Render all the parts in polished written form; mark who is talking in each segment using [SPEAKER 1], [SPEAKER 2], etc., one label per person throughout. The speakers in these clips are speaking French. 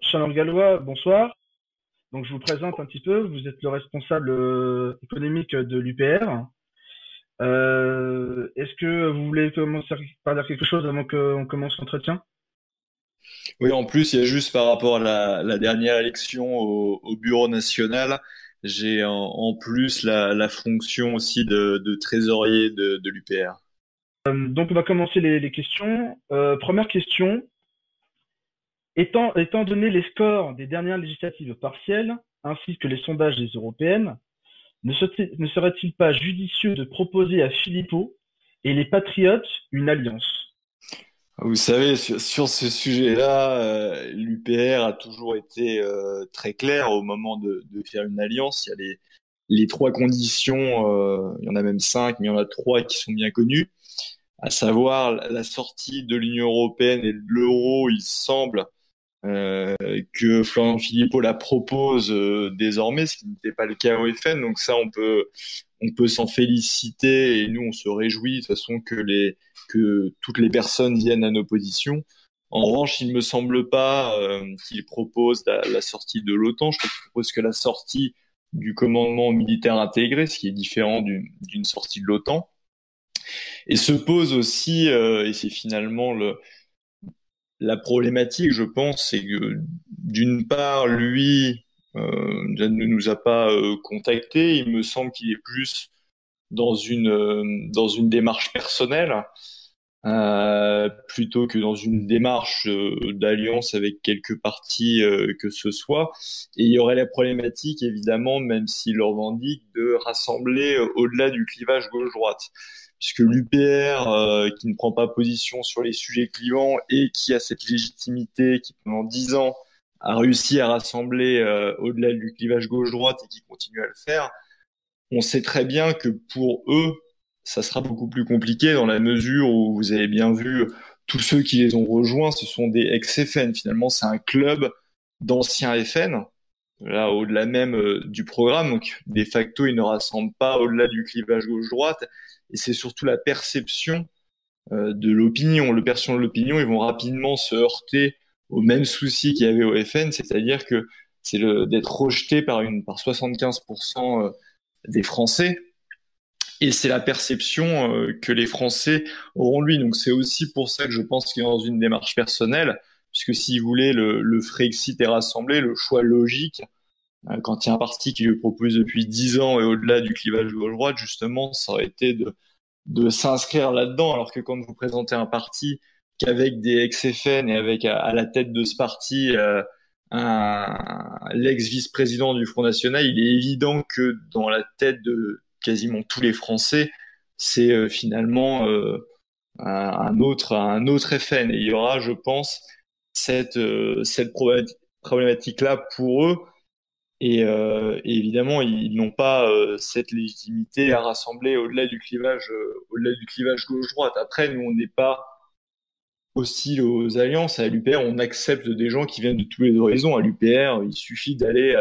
[SPEAKER 1] Charles Gallois, bonsoir. Donc, je vous présente un petit peu. Vous êtes le responsable économique de l'UPR. Est-ce que vous voulez commencer par dire quelque chose avant qu'on commence l'entretien?
[SPEAKER 2] Oui, en plus, il y a juste par rapport à la dernière élection au Bureau national, j'ai en plus la fonction aussi de trésorier de l'UPR.
[SPEAKER 1] Donc, on va commencer les questions. Première question. Étant donné les scores des dernières législatives partielles, ainsi que les sondages des européennes, ne serait-il pas judicieux de proposer à Philippot et les Patriotes une alliance?
[SPEAKER 2] Vous savez, sur ce sujet-là, l'UPR a toujours été très clair au moment de faire une alliance. Il y a les trois conditions, il y en a même cinq, mais il y en a trois qui sont bien connues, à savoir la sortie de l'Union européenne et de l'euro. Il semble que Florian Philippot la propose désormais, ce qui n'était pas le cas au FN. Donc ça, on peut s'en féliciter et nous, on se réjouit de toute façon que toutes les personnes viennent à nos positions. En revanche, il ne me semble pas qu'il propose la sortie de l'OTAN. Je crois qu'il propose que la sortie du commandement militaire intégré, ce qui est différent d'une sortie de l'OTAN. Et se pose aussi, et c'est finalement la problématique, je pense, c'est que d'une part, lui ne nous a pas contactés. Il me semble qu'il est plus dans une démarche personnelle plutôt que dans une démarche d'alliance avec quelque parti que ce soit. Et il y aurait la problématique, évidemment, même s'il le revendique, de rassembler au-delà du clivage gauche-droite. Puisque l'UPR, qui ne prend pas position sur les sujets clivants et qui a cette légitimité, qui pendant 10 ans a réussi à rassembler au-delà du clivage gauche-droite et qui continue à le faire, on sait très bien que pour eux, ça sera beaucoup plus compliqué dans la mesure où vous avez bien vu tous ceux qui les ont rejoints, ce sont des ex-FN. Finalement, c'est un club d'anciens FN, là, au-delà même du programme. Donc, de facto, ils ne rassemblent pas au-delà du clivage gauche-droite. Et c'est surtout la perception de l'opinion. Le perception de l'opinion, ils vont rapidement se heurter au même souci qu'il y avait au FN, c'est-à-dire que c'est d'être rejeté par 75% des Français. Et c'est la perception que les Français auront de lui. Donc c'est aussi pour ça que je pense qu'il est dans une démarche personnelle, puisque s'il voulait le Frexit est rassemblé, le choix logique, quand il y a un parti qui lui propose depuis 10 ans et au-delà du clivage gauche-droite, justement, ça aurait été de s'inscrire là-dedans, alors que quand vous présentez un parti qu'avec des ex-FN et avec à la tête de ce parti l'ex-vice-président du Front National, il est évident que dans la tête de quasiment tous les Français, c'est finalement un autre FN. Et il y aura, je pense, cette problématique-là pour eux. Et évidemment, ils n'ont pas cette légitimité à rassembler au-delà du clivage gauche-droite. Après, nous, on n'est pas aussi aux alliances. À l'UPR, on accepte des gens qui viennent de tous les horizons. À l'UPR, il suffit d'aller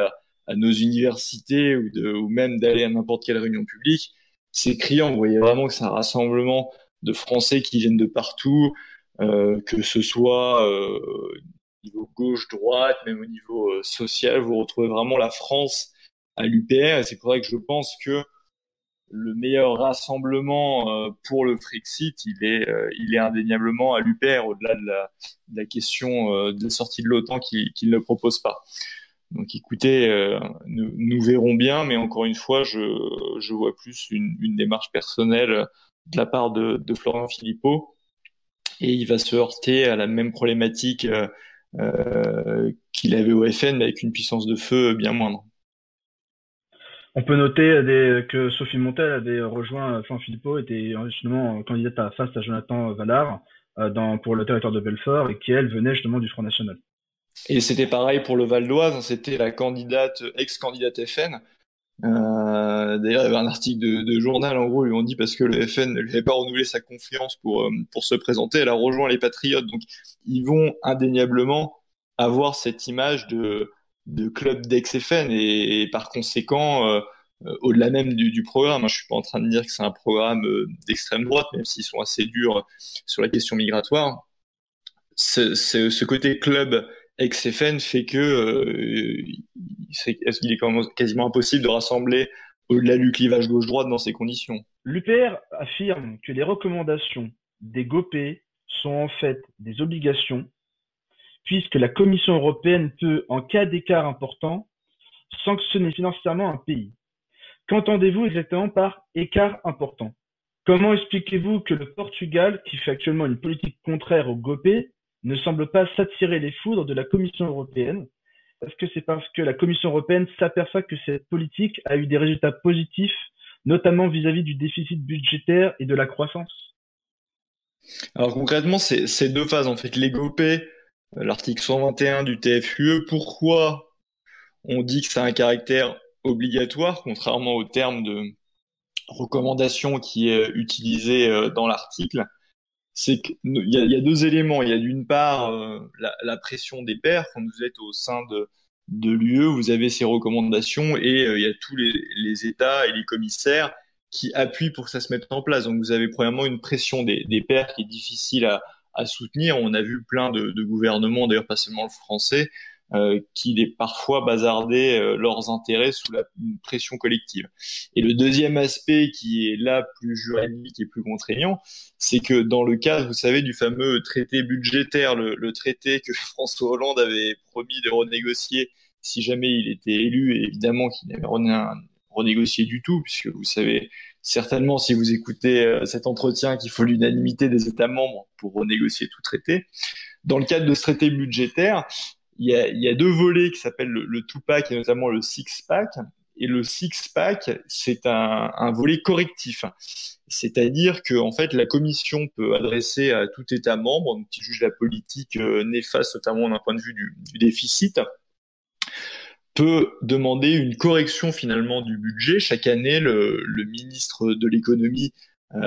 [SPEAKER 2] à nos universités ou même d'aller à n'importe quelle réunion publique. C'est criant. Vous voyez vraiment que c'est un rassemblement de Français qui viennent de partout, que ce soit au niveau gauche-droite, même au niveau social. Vous retrouvez vraiment la France à l'UPR. Et c'est pour ça que je pense que le meilleur rassemblement pour le Frexit, il est indéniablement à l'UPR, au-delà de la question de sortie de l'OTAN qu'il ne propose pas. Donc écoutez, nous verrons bien, mais encore une fois, je vois plus une démarche personnelle de la part de Florian Philippot, et il va se heurter à la même problématique qu'il avait au FN, mais avec une puissance de feu bien moindre.
[SPEAKER 1] On peut noter que Sophie Montel avait rejoint Florent Philippot, était justement candidate face à Jonathan Vallard pour le territoire de Belfort et qui, elle, venait justement du Front National.
[SPEAKER 2] Et c'était pareil pour le Val d'Oise, hein, c'était la candidate, ex-candidate FN. D'ailleurs, il y avait un article de journal, en gros, ils ont dit parce que le FN ne lui avait pas renouvelé sa confiance pour se présenter, elle a rejoint les Patriotes. Donc, ils vont indéniablement avoir cette image de club d'ex-FN et par conséquent, au-delà même du programme, hein, je suis pas en train de dire que c'est un programme d'extrême droite, même s'ils sont assez durs sur la question migratoire. Ce côté club ex-FN fait que il est quand même quasiment impossible de rassembler au-delà du clivage gauche-droite dans ces conditions.
[SPEAKER 1] L'UPR affirme que les recommandations des GOPE sont en fait des obligations, puisque la Commission européenne peut, en cas d'écart important, sanctionner financièrement un pays. Qu'entendez-vous exactement par écart important? Comment expliquez-vous que le Portugal, qui fait actuellement une politique contraire au GOPE, ne semble pas s'attirer les foudres de la Commission européenne? Est-ce que c'est parce que la Commission européenne s'aperçoit que cette politique a eu des résultats positifs, notamment vis-à-vis du déficit budgétaire et de la croissance?
[SPEAKER 2] Alors concrètement, c'est deux phases en fait. Les GOPE, l'article 121 du TFUE, pourquoi on dit que ça a un caractère obligatoire, contrairement au terme de recommandation qui est utilisé dans l'article? C'est qu'il y a deux éléments. Il y a d'une part la pression des pairs. Quand vous êtes au sein de l'UE, vous avez ces recommandations et il y a tous les États et les commissaires qui appuient pour que ça se mette en place. Donc vous avez premièrement une pression des pairs qui est difficile à soutenir. On a vu plein de gouvernements, d'ailleurs pas seulement le français, qui parfois bazardaient leurs intérêts sous la une pression collective. Et le deuxième aspect qui est là plus juridique et plus contraignant, c'est que dans le cadre, vous savez, du fameux traité budgétaire, le traité que François Hollande avait promis de renégocier si jamais il était élu, et évidemment qu'il n'avait renégocié du tout, puisque vous savez certainement, si vous écoutez cet entretien, qu'il faut l'unanimité des États membres pour renégocier tout traité. Dans le cadre de ce traité budgétaire, il y a deux volets qui s'appellent le two-pack et notamment le six-pack. Et le six-pack, c'est un volet correctif. C'est-à-dire que en fait, la Commission peut adresser à tout État membre, donc qui juge la politique néfaste, notamment d'un point de vue du déficit, peut demander une correction finalement du budget. Chaque année, le ministre de l'économie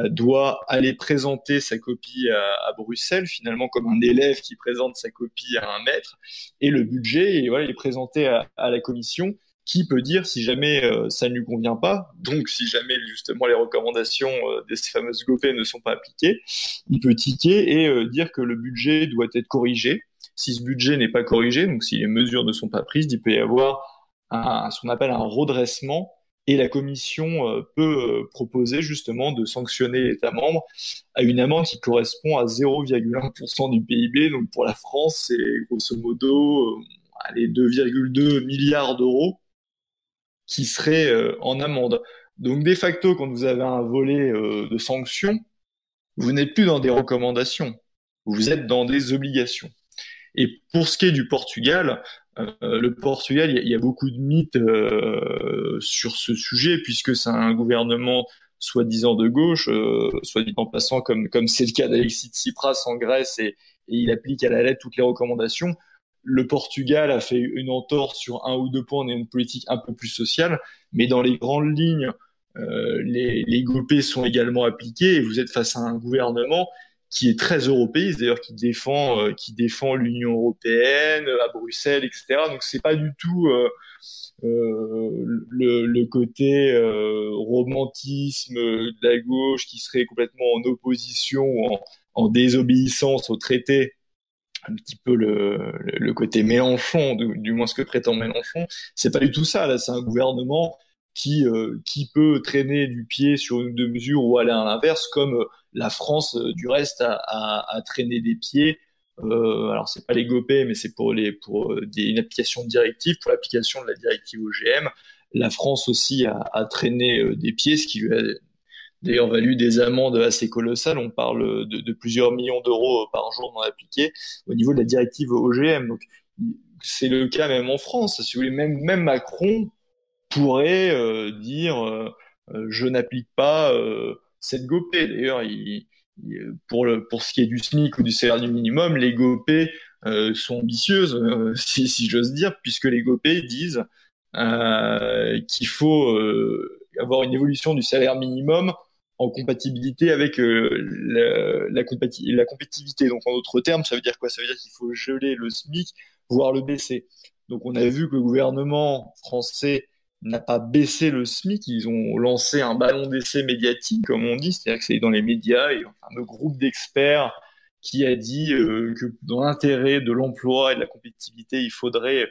[SPEAKER 2] doit aller présenter sa copie à Bruxelles, finalement comme un élève qui présente sa copie à un maître, et le budget et voilà, il est présenté à la commission qui peut dire si jamais ça ne lui convient pas, donc si jamais justement les recommandations de ces fameuses GOPE ne sont pas appliquées, il peut tiquer et dire que le budget doit être corrigé. Si ce budget n'est pas corrigé, donc si les mesures ne sont pas prises, il peut y avoir ce qu'on appelle un redressement et la Commission peut proposer justement de sanctionner l'État membre à une amende qui correspond à 0,1% du PIB. Donc pour la France, c'est grosso modo 2,2 milliards d'euros qui seraient en amende. Donc de facto, quand vous avez un volet de sanctions, vous n'êtes plus dans des recommandations, vous êtes dans des obligations. Et pour ce qui est du Portugal, le Portugal, il y a beaucoup de mythes sur ce sujet, puisque c'est un gouvernement soi-disant de gauche, soit dit en passant, comme c'est le cas d'Alexis Tsipras en Grèce, et il applique à la lettre toutes les recommandations. Le Portugal a fait une entorse sur un ou deux points, on a une politique un peu plus sociale, mais dans les grandes lignes, les GOPE sont également appliqués, et vous êtes face à un gouvernement qui est très européiste, d'ailleurs qui défend l'Union européenne à Bruxelles, etc. Donc c'est pas du tout le côté romantisme de la gauche qui serait complètement en opposition ou en désobéissance au traité, un petit peu le côté Mélenchon, du moins ce que prétend Mélenchon. C'est pas du tout ça. Là, c'est un gouvernement qui peut traîner du pied sur une ou deux mesures ou aller à l'inverse, comme la France, du reste, a traîné des pieds. Alors, c'est pas les GOPE, mais c'est pour une application de directive, pour l'application de la directive OGM. La France aussi a traîné des pieds, ce qui lui a d'ailleurs valu des amendes assez colossales. On parle de plusieurs millions d'euros par jour non appliqués au niveau de la directive OGM. Donc, c'est le cas même en France. Si vous voulez, même Macron pourrait dire je n'applique pas cette GOPE. D'ailleurs, pour ce qui est du SMIC ou du salaire du minimum, les GOPE sont ambitieuses, si j'ose dire, puisque les GOPE disent qu'il faut avoir une évolution du salaire minimum en compatibilité avec la compétitivité. Donc en d'autres termes, ça veut dire quoi? Ça veut dire qu'il faut geler le SMIC, voire le baisser. Donc on a vu que le gouvernement français n'a pas baissé le SMIC, ils ont lancé un ballon d'essai médiatique, comme on dit, c'est-à-dire que c'est dans les médias, et un fameux groupe d'experts qui a dit que dans l'intérêt de l'emploi et de la compétitivité, il faudrait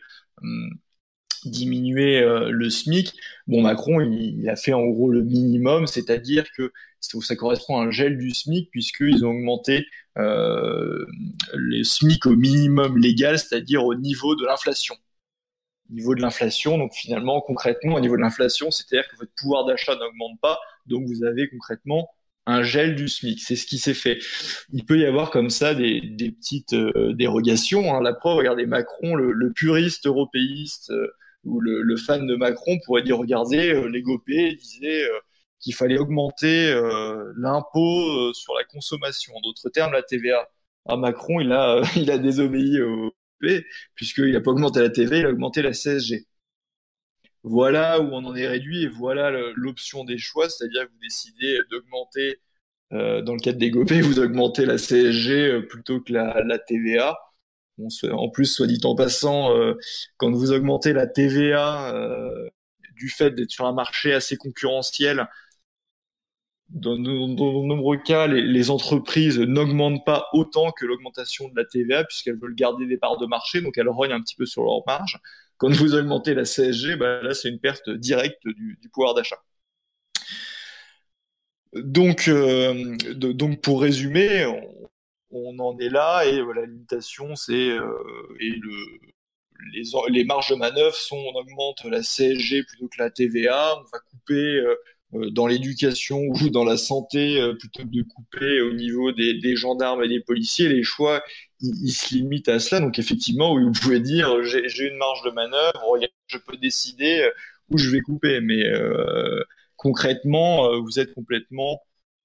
[SPEAKER 2] diminuer le SMIC. Bon, Macron, il a fait en gros le minimum, c'est-à-dire que ça correspond à un gel du SMIC puisqu'ils ont augmenté le SMIC au minimum légal, c'est-à-dire au niveau de l'inflation. Niveau de l'inflation, donc finalement, concrètement, au niveau de l'inflation, c'est-à-dire que votre pouvoir d'achat n'augmente pas, donc vous avez concrètement un gel du SMIC. C'est ce qui s'est fait. Il peut y avoir comme ça des petites dérogations. Hein. La preuve, regardez Macron, le puriste européiste ou le fan de Macron pourrait dire, regardez, les Gopé disaient qu'il fallait augmenter l'impôt sur la consommation, en d'autres termes, la TVA. Ah, Macron, il a désobéi au puisqu'il n'a pas augmenté la TV, il a augmenté la CSG. Voilà où on en est réduit et voilà l'option des choix, c'est-à-dire que vous décidez d'augmenter, dans le cadre des GOPÉ, vous augmentez la CSG plutôt que la TVA. Bon, en plus, soit dit en passant, quand vous augmentez la TVA du fait d'être sur un marché assez concurrentiel, dans de nombreux cas, les entreprises n'augmentent pas autant que l'augmentation de la TVA puisqu'elles veulent garder des parts de marché, donc elles rognent un petit peu sur leur marge. Quand vous augmentez la CSG, bah là, c'est une perte directe du pouvoir d'achat. Donc pour résumer, on en est là et la limitation, c'est les marges de manœuvre sont on augmente la CSG plutôt que la TVA, on va couper dans l'éducation ou dans la santé plutôt que de couper au niveau des gendarmes et des policiers. Les choix, ils se limitent à cela. Donc effectivement, oui, vous pouvez dire j'ai une marge de manœuvre, je peux décider où je vais couper, mais concrètement, vous êtes complètement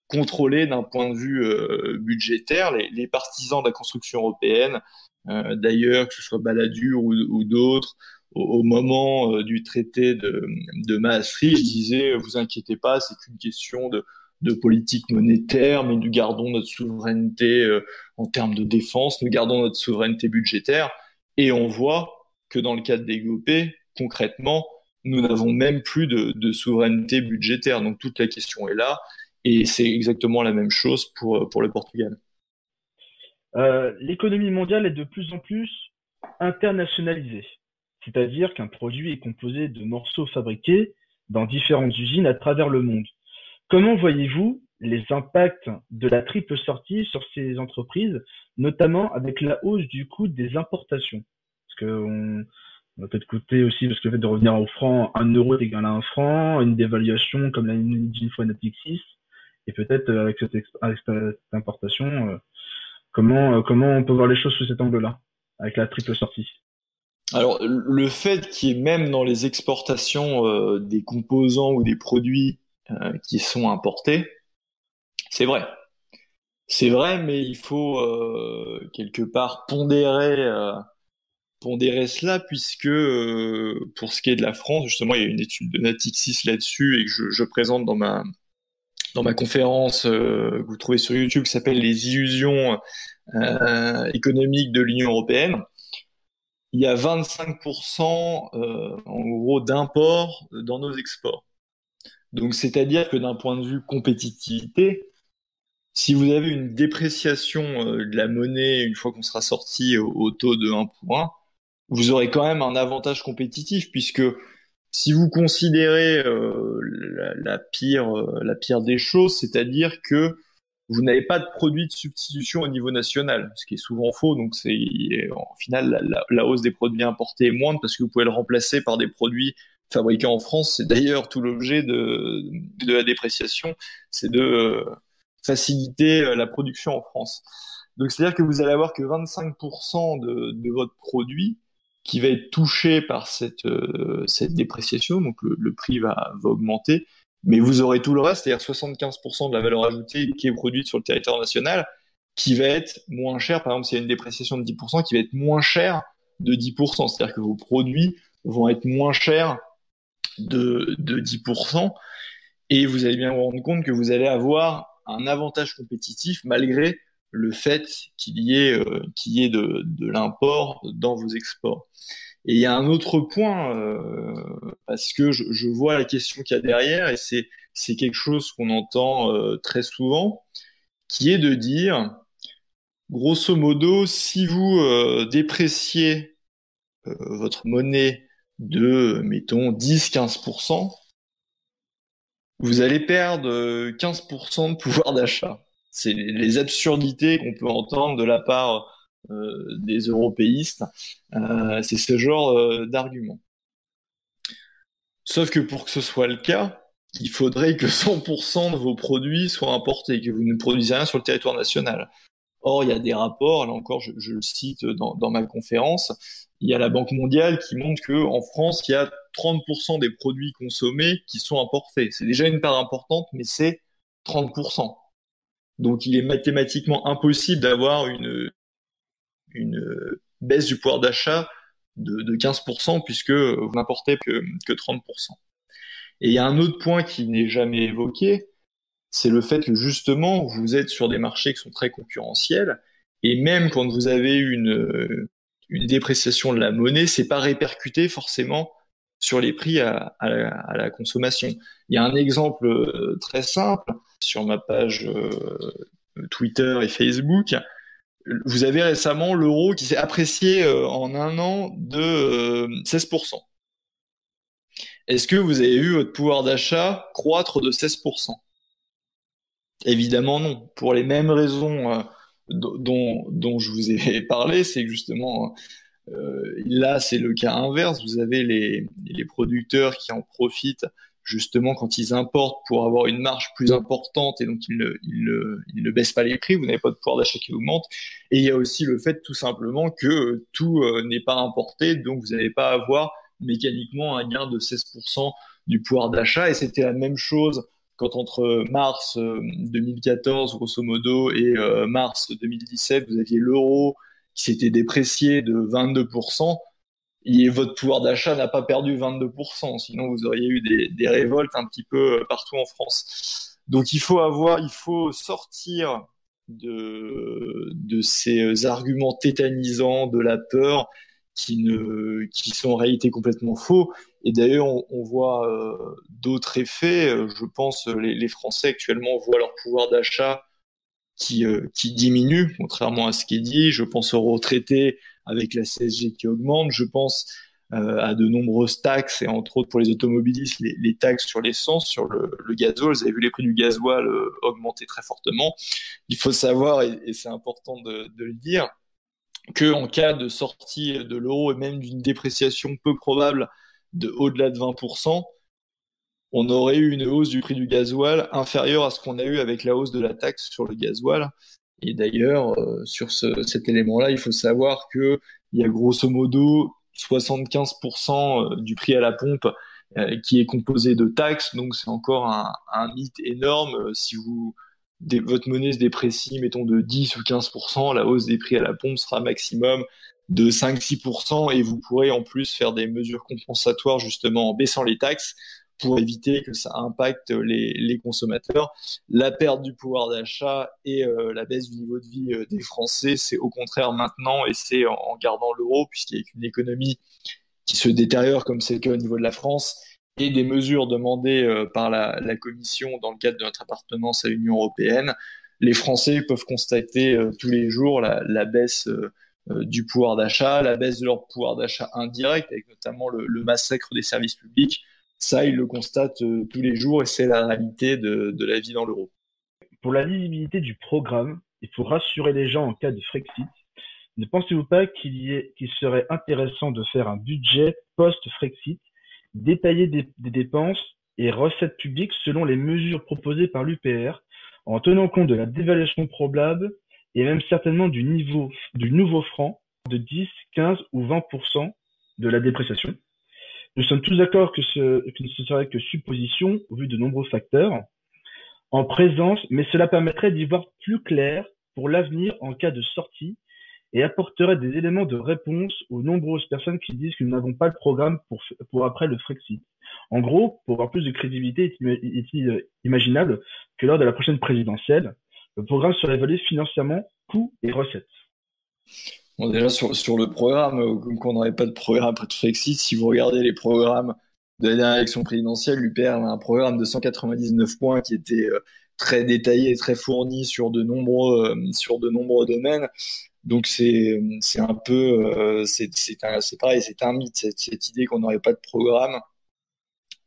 [SPEAKER 2] contrôlé d'un point de vue budgétaire. Les partisans de la construction européenne, d'ailleurs, que ce soit Balladur ou d'autres, au moment du traité de Maastricht, je disais, vous inquiétez pas, c'est qu'une question de politique monétaire, mais nous gardons notre souveraineté en termes de défense, nous gardons notre souveraineté budgétaire, et on voit que dans le cadre des GOPÉ, concrètement, nous n'avons même plus de souveraineté budgétaire. Donc toute la question est là, et c'est exactement la même chose pour le Portugal.
[SPEAKER 1] L'économie mondiale est de plus en plus internationalisée, c'est-à-dire qu'un produit est composé de morceaux fabriqués dans différentes usines à travers le monde. Comment voyez-vous les impacts de la triple sortie sur ces entreprises, notamment avec la hausse du coût des importations? Parce qu'on va peut-être coûter aussi, parce que le fait de revenir au franc, 1 euro est égal à 1 franc, une dévaluation comme l'a dit une fois Natixis, et peut-être avec cette importation, comment on peut voir les choses sous cet angle-là, avec la triple sortie?
[SPEAKER 2] Alors, le fait qu'il y ait même dans les exportations des composants ou des produits qui sont importés, c'est vrai. C'est vrai, mais il faut quelque part pondérer cela, puisque pour ce qui est de la France, justement, il y a une étude de Natixis là-dessus et que je présente dans ma conférence que vous trouvez sur YouTube qui s'appelle Les illusions économiques de l'Union européenne. Il y a 25% en gros d'import dans nos exports. Donc c'est-à-dire que d'un point de vue compétitivité, si vous avez une dépréciation de la monnaie une fois qu'on sera sorti au taux de 1 pour 1, vous aurez quand même un avantage compétitif puisque si vous considérez la pire des choses, c'est-à-dire que vous n'avez pas de produit de substitution au niveau national, ce qui est souvent faux. Donc, en final, la hausse des produits importés est moindre parce que vous pouvez le remplacer par des produits fabriqués en France. C'est d'ailleurs tout l'objet de la dépréciation, c'est de faciliter la production en France. Donc, c'est-à-dire que vous allez avoir que 25% de votre produit qui va être touché par cette dépréciation, donc le prix va augmenter, mais vous aurez tout le reste, c'est-à-dire 75% de la valeur ajoutée qui est produite sur le territoire national, qui va être moins cher, par exemple s'il y a une dépréciation de 10%, qui va être moins cher de 10%, c'est-à-dire que vos produits vont être moins chers de 10%, et vous allez bien vous rendre compte que vous allez avoir un avantage compétitif malgré le fait qu'il y ait de l'import dans vos exports. Et il y a un autre point, parce que je vois la question qu'il y a derrière, et c'est quelque chose qu'on entend très souvent, qui est de dire, grosso modo, si vous dépréciez votre monnaie de, mettons, 10-15%, vous allez perdre 15% de pouvoir d'achat. C'est les absurdités qu'on peut entendre de la part des européistes. C'est ce genre d'argument. Sauf que pour que ce soit le cas, il faudrait que 100% de vos produits soient importés, que vous ne produisez rien sur le territoire national. Or, il y a des rapports, là encore, je le cite dans ma conférence, il y a la Banque mondiale qui montre qu'en France, il y a 30% des produits consommés qui sont importés. C'est déjà une part importante, mais c'est 30%. Donc, il est mathématiquement impossible d'avoir une baisse du pouvoir d'achat de 15% puisque vous n'importez que 30%. Et il y a un autre point qui n'est jamais évoqué, c'est le fait que justement, vous êtes sur des marchés qui sont très concurrentiels, et même quand vous avez une dépréciation de la monnaie, c'est pas répercuté forcément sur les prix à la consommation. Il y a un exemple très simple sur ma page Twitter et Facebook. Vous avez récemment l'euro qui s'est apprécié en un an de 16%. Est-ce que vous avez vu votre pouvoir d'achat croître de 16%? Évidemment non. Pour les mêmes raisons dont je vous ai parlé, c'est que justement là c'est le cas inverse. Vous avez les producteurs qui en profitent justement quand ils importent pour avoir une marge plus importante et donc ils ne baissent pas les prix. Vous n'avez pas de pouvoir d'achat qui augmente. Et il y a aussi le fait tout simplement que tout n'est pas importé, donc vous n'allez pas avoir mécaniquement un gain de 16% du pouvoir d'achat. Et c'était la même chose quand entre mars 2014, grosso modo, et mars 2017, vous aviez l'euro qui s'était déprécié de 22%, et votre pouvoir d'achat n'a pas perdu 22%, sinon vous auriez eu des révoltes un petit peu partout en France. Donc il faut sortir de ces arguments tétanisants, de la peur, qui sont en réalité complètement faux. Et d'ailleurs, on voit d'autres effets. Je pense les Français actuellement voient leur pouvoir d'achat qui diminue, contrairement à ce qui est dit. Je pense aux retraités avec la CSG qui augmente. Je pense à de nombreuses taxes, et entre autres pour les automobilistes, les taxes sur l'essence, sur le gasoil. Vous avez vu les prix du gasoil augmenter très fortement. Il faut savoir, et c'est important de le dire, que en cas de sortie de l'euro et même d'une dépréciation peu probable de au-delà de 20%, on aurait eu une hausse du prix du gasoil inférieure à ce qu'on a eu avec la hausse de la taxe sur le gasoil. Et d'ailleurs, sur cet élément-là, il faut savoir qu'il y a grosso modo 75% du prix à la pompe qui est composé de taxes, donc c'est encore un mythe énorme. Si votre monnaie se déprécie, mettons de 10 ou 15%, la hausse des prix à la pompe sera maximum de 5-6%, et vous pourrez en plus faire des mesures compensatoires justement en baissant les taxes pour éviter que ça impacte les consommateurs. La perte du pouvoir d'achat et la baisse du niveau de vie des Français, c'est au contraire maintenant, et c'est en gardant l'euro, puisqu'il y a une économie qui se détériore comme c'est le cas au niveau de la France, et des mesures demandées par la Commission dans le cadre de notre appartenance à l'Union européenne. Les Français peuvent constater tous les jours la baisse du pouvoir d'achat, la baisse de leur pouvoir d'achat indirect, avec notamment le massacre des services publics. Ça, ils le constatent tous les jours, et c'est la réalité de la vie dans l'euro.
[SPEAKER 1] Pour la lisibilité du programme, il faut rassurer les gens en cas de Frexit. Ne pensez-vous pas qu'il serait intéressant de faire un budget post-Frexit, détaillé des dépenses et recettes publiques selon les mesures proposées par l'UPR, en tenant compte de la dévaluation probable et même certainement du nouveau franc de 10, 15 ou 20% de la dépréciation? Nous sommes tous d'accord que ce ne serait que supposition au vu de nombreux facteurs en présence, mais cela permettrait d'y voir plus clair pour l'avenir en cas de sortie et apporterait des éléments de réponse aux nombreuses personnes qui disent que nous n'avons pas le programme pour après le Frexit. En gros, pour avoir plus de crédibilité, est-il imaginable que lors de la prochaine présidentielle, le programme serait évalué financièrement, coûts et recettes?
[SPEAKER 2] Bon, déjà, sur le programme, comme qu'on n'aurait pas de programme après le Frexit, si vous regardez les programmes de la dernière élection présidentielle, l'UPR a un programme de 199 points qui était très détaillé et très fourni sur de nombreux domaines. Donc c'est un peu c'est pareil, c'est un mythe cette idée qu'on n'aurait pas de programme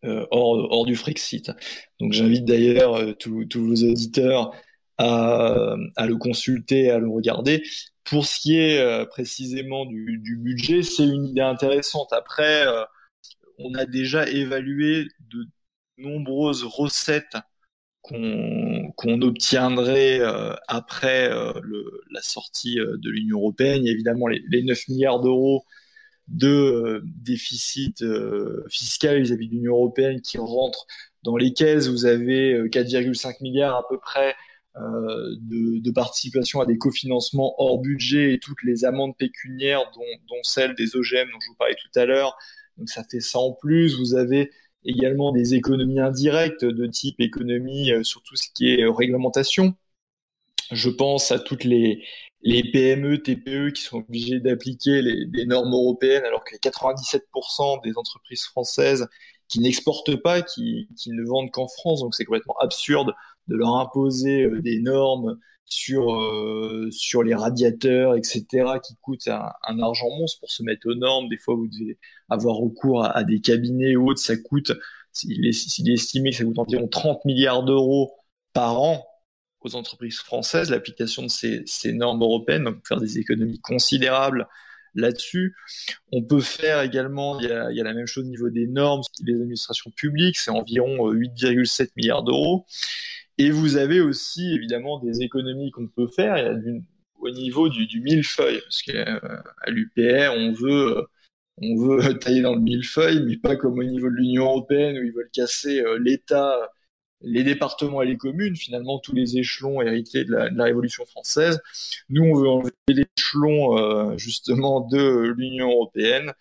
[SPEAKER 2] hors du Frexit. Donc j'invite d'ailleurs tous vos auditeurs à le consulter, à le regarder. Pour ce qui est précisément du budget, c'est une idée intéressante. Après, on a déjà évalué de nombreuses recettes qu'on obtiendrait après la sortie de l'Union européenne. Il y a évidemment les 9 milliards d'euros de déficit fiscal vis-à-vis de l'Union européenne qui rentrent dans les caisses. Vous avez 4,5 milliards à peu près de participation à des cofinancements hors budget et toutes les amendes pécuniaires dont celle des OGM dont je vous parlais tout à l'heure. Donc ça fait ça en plus. Vous avez également des économies indirectes de type économie sur tout ce qui est réglementation. Je pense à toutes les PME, TPE qui sont obligées d'appliquer les normes européennes alors qu'il y a 97% des entreprises françaises qui n'exportent pas, qui ne vendent qu'en France. Donc c'est complètement absurde de leur imposer des normes sur les radiateurs, etc., qui coûtent un argent monstre pour se mettre aux normes. Des fois, vous devez avoir recours à des cabinets ou autres. Ça coûte, il est estimé que ça coûte environ 30 milliards d'euros par an aux entreprises françaises, l'application de ces normes européennes. Donc, on peut faire des économies considérables là-dessus. On peut faire également, il y a la même chose au niveau des normes, des administrations publiques, c'est environ 8,7 milliards d'euros. Et vous avez aussi, évidemment, des économies qu'on peut faire au niveau du millefeuille, parce qu'à l'UPR, on veut tailler dans le millefeuille, mais pas comme au niveau de l'Union européenne, où ils veulent casser l'État, les départements et les communes, finalement tous les échelons hérités de la Révolution française. Nous, on veut enlever l'échelon justement de l'Union européenne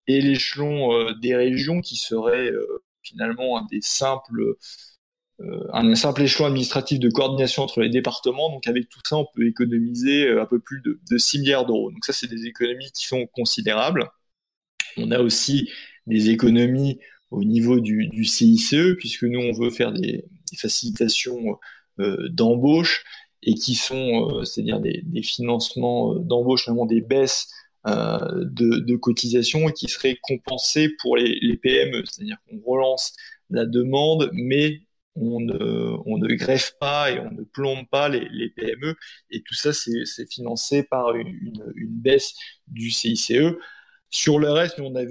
[SPEAKER 2] et l'échelon des régions qui serait finalement un simple échelon administratif de coordination entre les départements. Donc avec tout ça, on peut économiser un peu plus de 6 milliards d'euros. Donc ça, c'est des économies qui sont considérables. On a aussi des économies au niveau du CICE, puisque nous, on veut faire des facilitations d'embauche et qui sont, c'est-à-dire des financements d'embauche, notamment des baisses de cotisations et qui seraient compensées pour les PME. C'est-à-dire qu'on relance la demande, mais on ne greffe pas et on ne plombe pas les PME. Et tout ça, c'est financé par une baisse du CICE. Sur le reste, nous, on a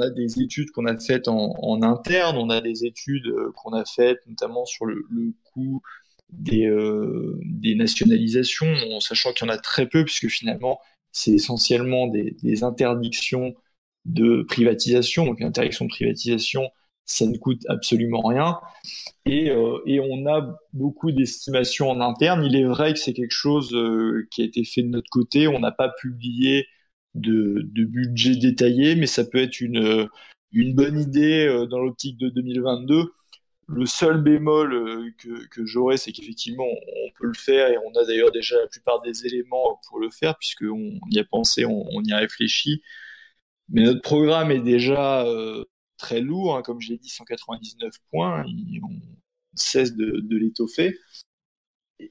[SPEAKER 2] des études qu'on a faites en interne, on a des études qu'on a faites notamment sur le coût des nationalisations, en sachant qu'il y en a très peu, puisque finalement, c'est essentiellement des interdictions de privatisation. Donc, l'interdiction de privatisation, ça ne coûte absolument rien. Et on a beaucoup d'estimations en interne. Il est vrai que c'est quelque chose qui a été fait de notre côté. On n'a pas publié de budget détaillé, mais ça peut être une bonne idée dans l'optique de 2022. Le seul bémol que j'aurais, c'est qu'effectivement, on peut le faire et on a d'ailleurs déjà la plupart des éléments pour le faire, puisqu'on y a pensé, on y a réfléchi. Mais notre programme est déjà très lourd, hein, comme j'ai dit, 199 points, on cesse de l'étoffer.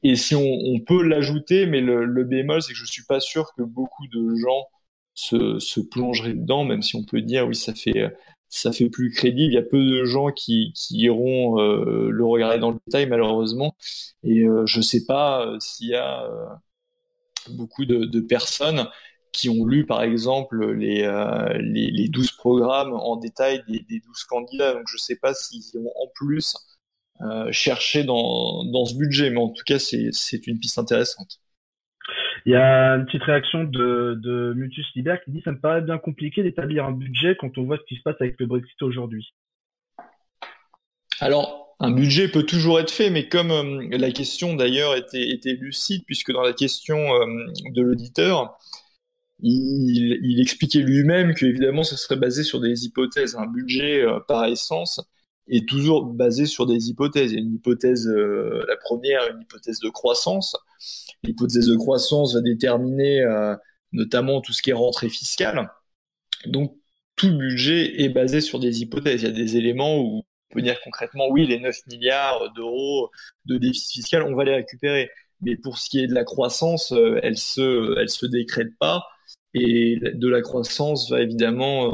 [SPEAKER 2] Et si on peut l'ajouter, mais le bémol, c'est que je suis pas sûr que beaucoup de gens se plongeraient dedans, même si on peut dire, oui, ça fait plus crédible. Il y a peu de gens qui iront le regarder dans le détail, malheureusement. Et je sais pas s'il y a beaucoup de personnes qui ont lu, par exemple, les 12 programmes en détail des 12 candidats. Donc, je sais pas s'ils ont en plus cherché dans ce budget, mais en tout cas, c'est une piste intéressante.
[SPEAKER 1] Il y a une petite réaction de Mutus Liber qui dit: ça me paraît bien compliqué d'établir un budget quand on voit ce qui se passe avec le Brexit aujourd'hui.
[SPEAKER 2] Alors, un budget peut toujours être fait, mais comme la question d'ailleurs était lucide, puisque dans la question de l'auditeur, il expliquait lui-même qu'évidemment, ce serait basé sur des hypothèses. Un budget, par essence, est toujours basé sur des hypothèses. Il y a une hypothèse, la première, une hypothèse de croissance. L'hypothèse de croissance va déterminer notamment tout ce qui est rentrée fiscale. Donc, tout budget est basé sur des hypothèses. Il y a des éléments où peut dire concrètement, oui, les 9 milliards d'euros de déficit fiscal, on va les récupérer. Mais pour ce qui est de la croissance, elle se décrète pas. Et de la croissance va évidemment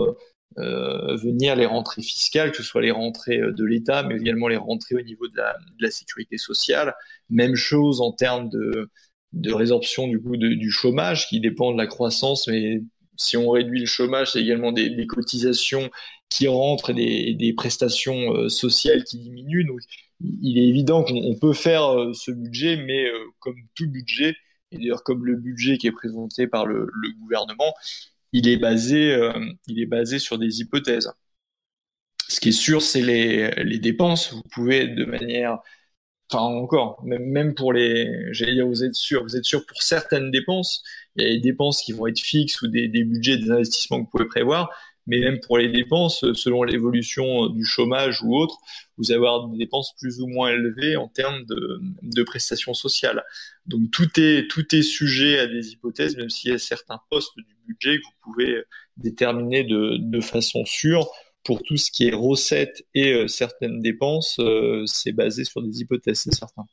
[SPEAKER 2] venir les rentrées fiscales, que ce soit les rentrées de l'État, mais également les rentrées au niveau de la sécurité sociale. Même chose en termes de résorption du coup du chômage qui dépend de la croissance, mais si on réduit le chômage, c'est également des cotisations qui rentrent et des prestations sociales qui diminuent. Donc, il est évident qu'on peut faire ce budget, mais comme tout budget, et d'ailleurs comme le budget qui est présenté par le gouvernement, il est basé sur des hypothèses. Ce qui est sûr, c'est les dépenses. Vous pouvez de manière, enfin encore, même pour j'allais dire, vous êtes sûr pour certaines dépenses. Il y a des dépenses qui vont être fixes ou des budgets, des investissements que vous pouvez prévoir. Mais même pour les dépenses, selon l'évolution du chômage ou autre, vous allez avoir des dépenses plus ou moins élevées en termes de prestations sociales. Donc tout est sujet à des hypothèses, même s'il y a certains postes du budget que vous pouvez déterminer de façon sûre. Pour tout ce qui est recettes et certaines dépenses, c'est basé sur des hypothèses, c'est certain.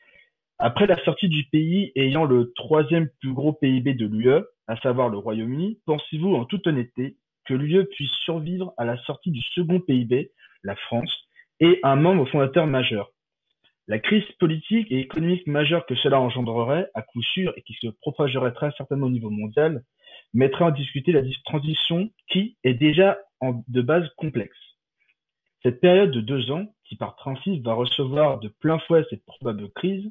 [SPEAKER 1] Après la sortie du pays ayant le troisième plus gros PIB de l'UE, à savoir le Royaume-Uni, pensez-vous en toute honnêteté que l'UE puisse survivre à la sortie du second PIB, la France, et un membre fondateur majeur? La crise politique et économique majeure que cela engendrerait, à coup sûr, et qui se propagerait très certainement au niveau mondial, mettrait en discuter la transition qui est déjà de base complexe. Cette période de 2 ans, qui par principe va recevoir de plein fouet cette probable crise,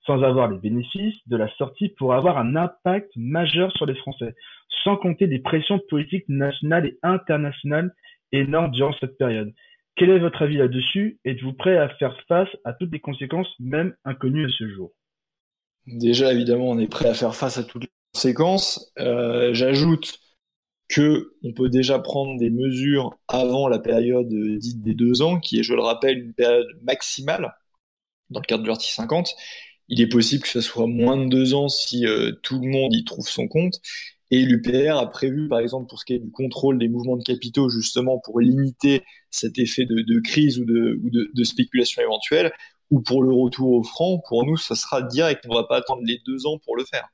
[SPEAKER 1] sans avoir les bénéfices de la sortie, pourrait avoir un impact majeur sur les Français, sans compter des pressions politiques nationales et internationales énormes durant cette période. Quel est votre avis là-dessus? Êtes-vous prêt à faire face à toutes les conséquences, même inconnues à ce jour?
[SPEAKER 2] Déjà, évidemment, on est prêt à faire face à toutes les conséquences. J'ajoute que on peut déjà prendre des mesures avant la période dite des 2 ans, qui est, je le rappelle, une période maximale dans le cadre de l'article 50. Il est possible que ce soit moins de 2 ans si tout le monde y trouve son compte. Et l'UPR a prévu, par exemple, pour ce qui est du contrôle des mouvements de capitaux, justement pour limiter cet effet de crise ou de spéculation éventuelle, ou pour le retour au franc, pour nous, ça sera direct. On ne va pas attendre les 2 ans pour le faire.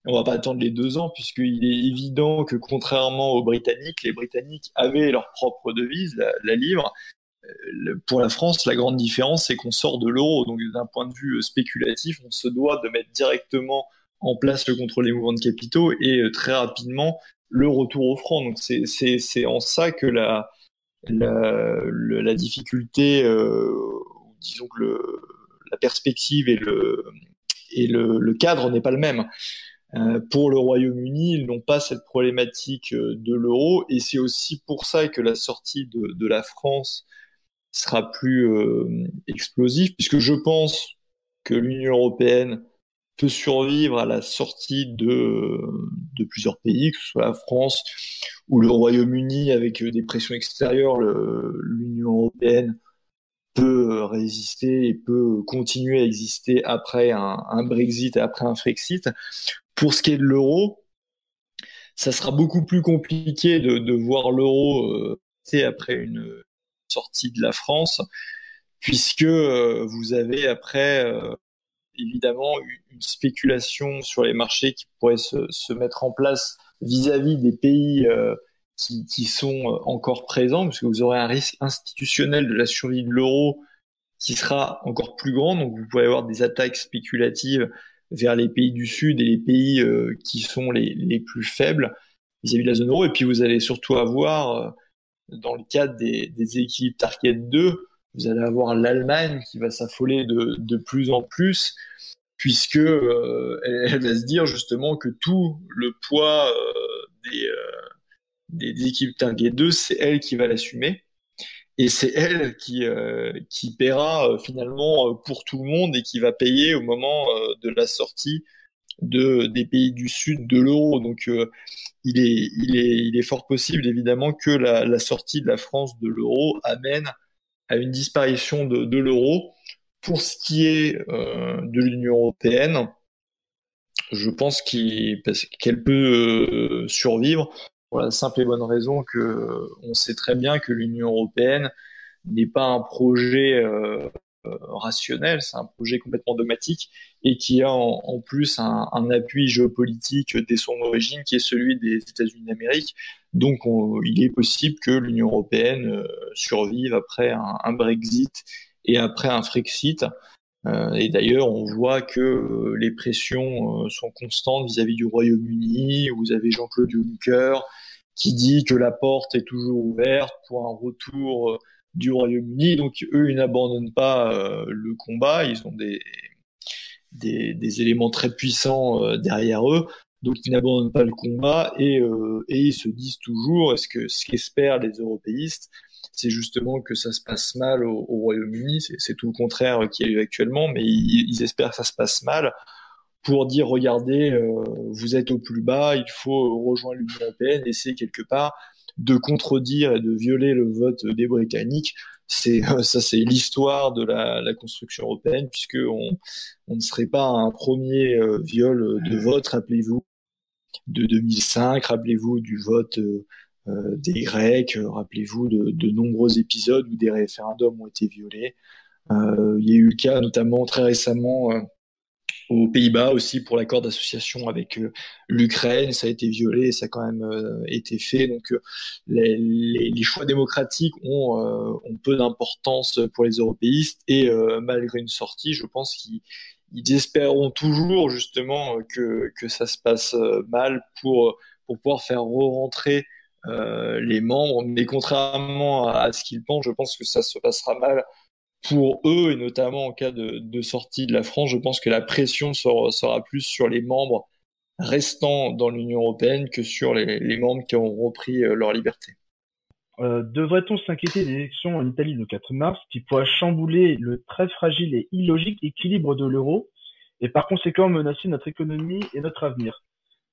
[SPEAKER 2] On ne va pas attendre les 2 ans, puisqu'il est évident que contrairement aux Britanniques, les Britanniques avaient leur propre devise, la livre. Pour la France, la grande différence, c'est qu'on sort de l'euro. Donc, d'un point de vue spéculatif, on se doit de mettre directement en place le contrôle des mouvements de capitaux et très rapidement le retour au franc. Donc, c'est en ça que la difficulté, disons que la perspective et le cadre n'est pas le même. Pour le Royaume-Uni, ils n'ont pas cette problématique de l'euro et c'est aussi pour ça que la sortie de la France sera plus explosif, puisque je pense que l'Union européenne peut survivre à la sortie de plusieurs pays, que ce soit la France ou le Royaume-Uni, avec des pressions extérieures. L'Union européenne peut résister et peut continuer à exister après un Brexit et après un Frexit. Pour ce qui est de l'euro, ça sera beaucoup plus compliqué de voir l'euro après une sortie de la France, puisque vous avez après évidemment une spéculation sur les marchés qui pourrait se mettre en place vis-à-vis des pays qui sont encore présents, parce que vous aurez un risque institutionnel de la survie de l'euro qui sera encore plus grand, donc vous pouvez avoir des attaques spéculatives vers les pays du Sud et les pays qui sont les plus faibles vis-à-vis de la zone euro, et puis vous allez surtout avoir dans le cadre des équipes Target 2, vous allez avoir l'Allemagne qui va s'affoler de plus en plus, puisque elle va se dire justement que tout le poids des équipes Target 2, c'est elle qui va l'assumer. Et c'est elle qui paiera finalement pour tout le monde et qui va payer au moment de la sortie des pays du Sud de l'euro. Donc il est fort possible évidemment que la sortie de la France de l'euro amène à une disparition de l'euro. Pour ce qui est de l'Union européenne, je pense qu'elle peut survivre pour la simple et bonne raison que on sait très bien que l'Union européenne n'est pas un projet rationnel, c'est un projet complètement dogmatique et qui a en plus un appui géopolitique dès son origine qui est celui des États-Unis d'Amérique. Donc il est possible que l'Union européenne survive après un Brexit et après un Frexit. Et d'ailleurs, on voit que les pressions sont constantes vis-à-vis du Royaume-Uni. Vous avez Jean-Claude Juncker qui dit que la porte est toujours ouverte pour un retour du Royaume-Uni. Donc eux, ils n'abandonnent pas le combat. Ils ont des éléments très puissants derrière eux. Donc ils n'abandonnent pas le combat et ils se disent toujours, est-ce que ce qu'espèrent les européistes, c'est justement que ça se passe mal au Royaume-Uni. C'est tout le contraire qui a eu actuellement, mais ils espèrent que ça se passe mal pour dire, regardez, vous êtes au plus bas, il faut rejoindre l'Union européenne, et c'est quelque part de contredire et de violer le vote des Britanniques. C'est l'histoire de la construction européenne, puisque on ne serait pas un premier viol de vote, rappelez-vous, de 2005, rappelez-vous du vote des Grecs, rappelez-vous de nombreux épisodes où des référendums ont été violés. Il y a eu le cas notamment très récemment aux Pays-Bas aussi pour l'accord d'association avec l'Ukraine, ça a été violé, ça a quand même été fait. Donc les choix démocratiques ont peu d'importance pour les européistes et malgré une sortie, je pense qu'ils espéreront toujours justement que ça se passe mal pour pouvoir faire re-rentrer les membres. Mais contrairement à ce qu'ils pensent, je pense que ça se passera mal pour eux, et notamment en cas de sortie de la France. Je pense que la pression sera plus sur les membres restants dans l'Union européenne que sur les membres qui ont repris leur liberté.
[SPEAKER 1] Devrait-on s'inquiéter des élections en Italie le 4 mars qui pourraient chambouler le très fragile et illogique équilibre de l'euro et par conséquent menacer notre économie et notre avenir?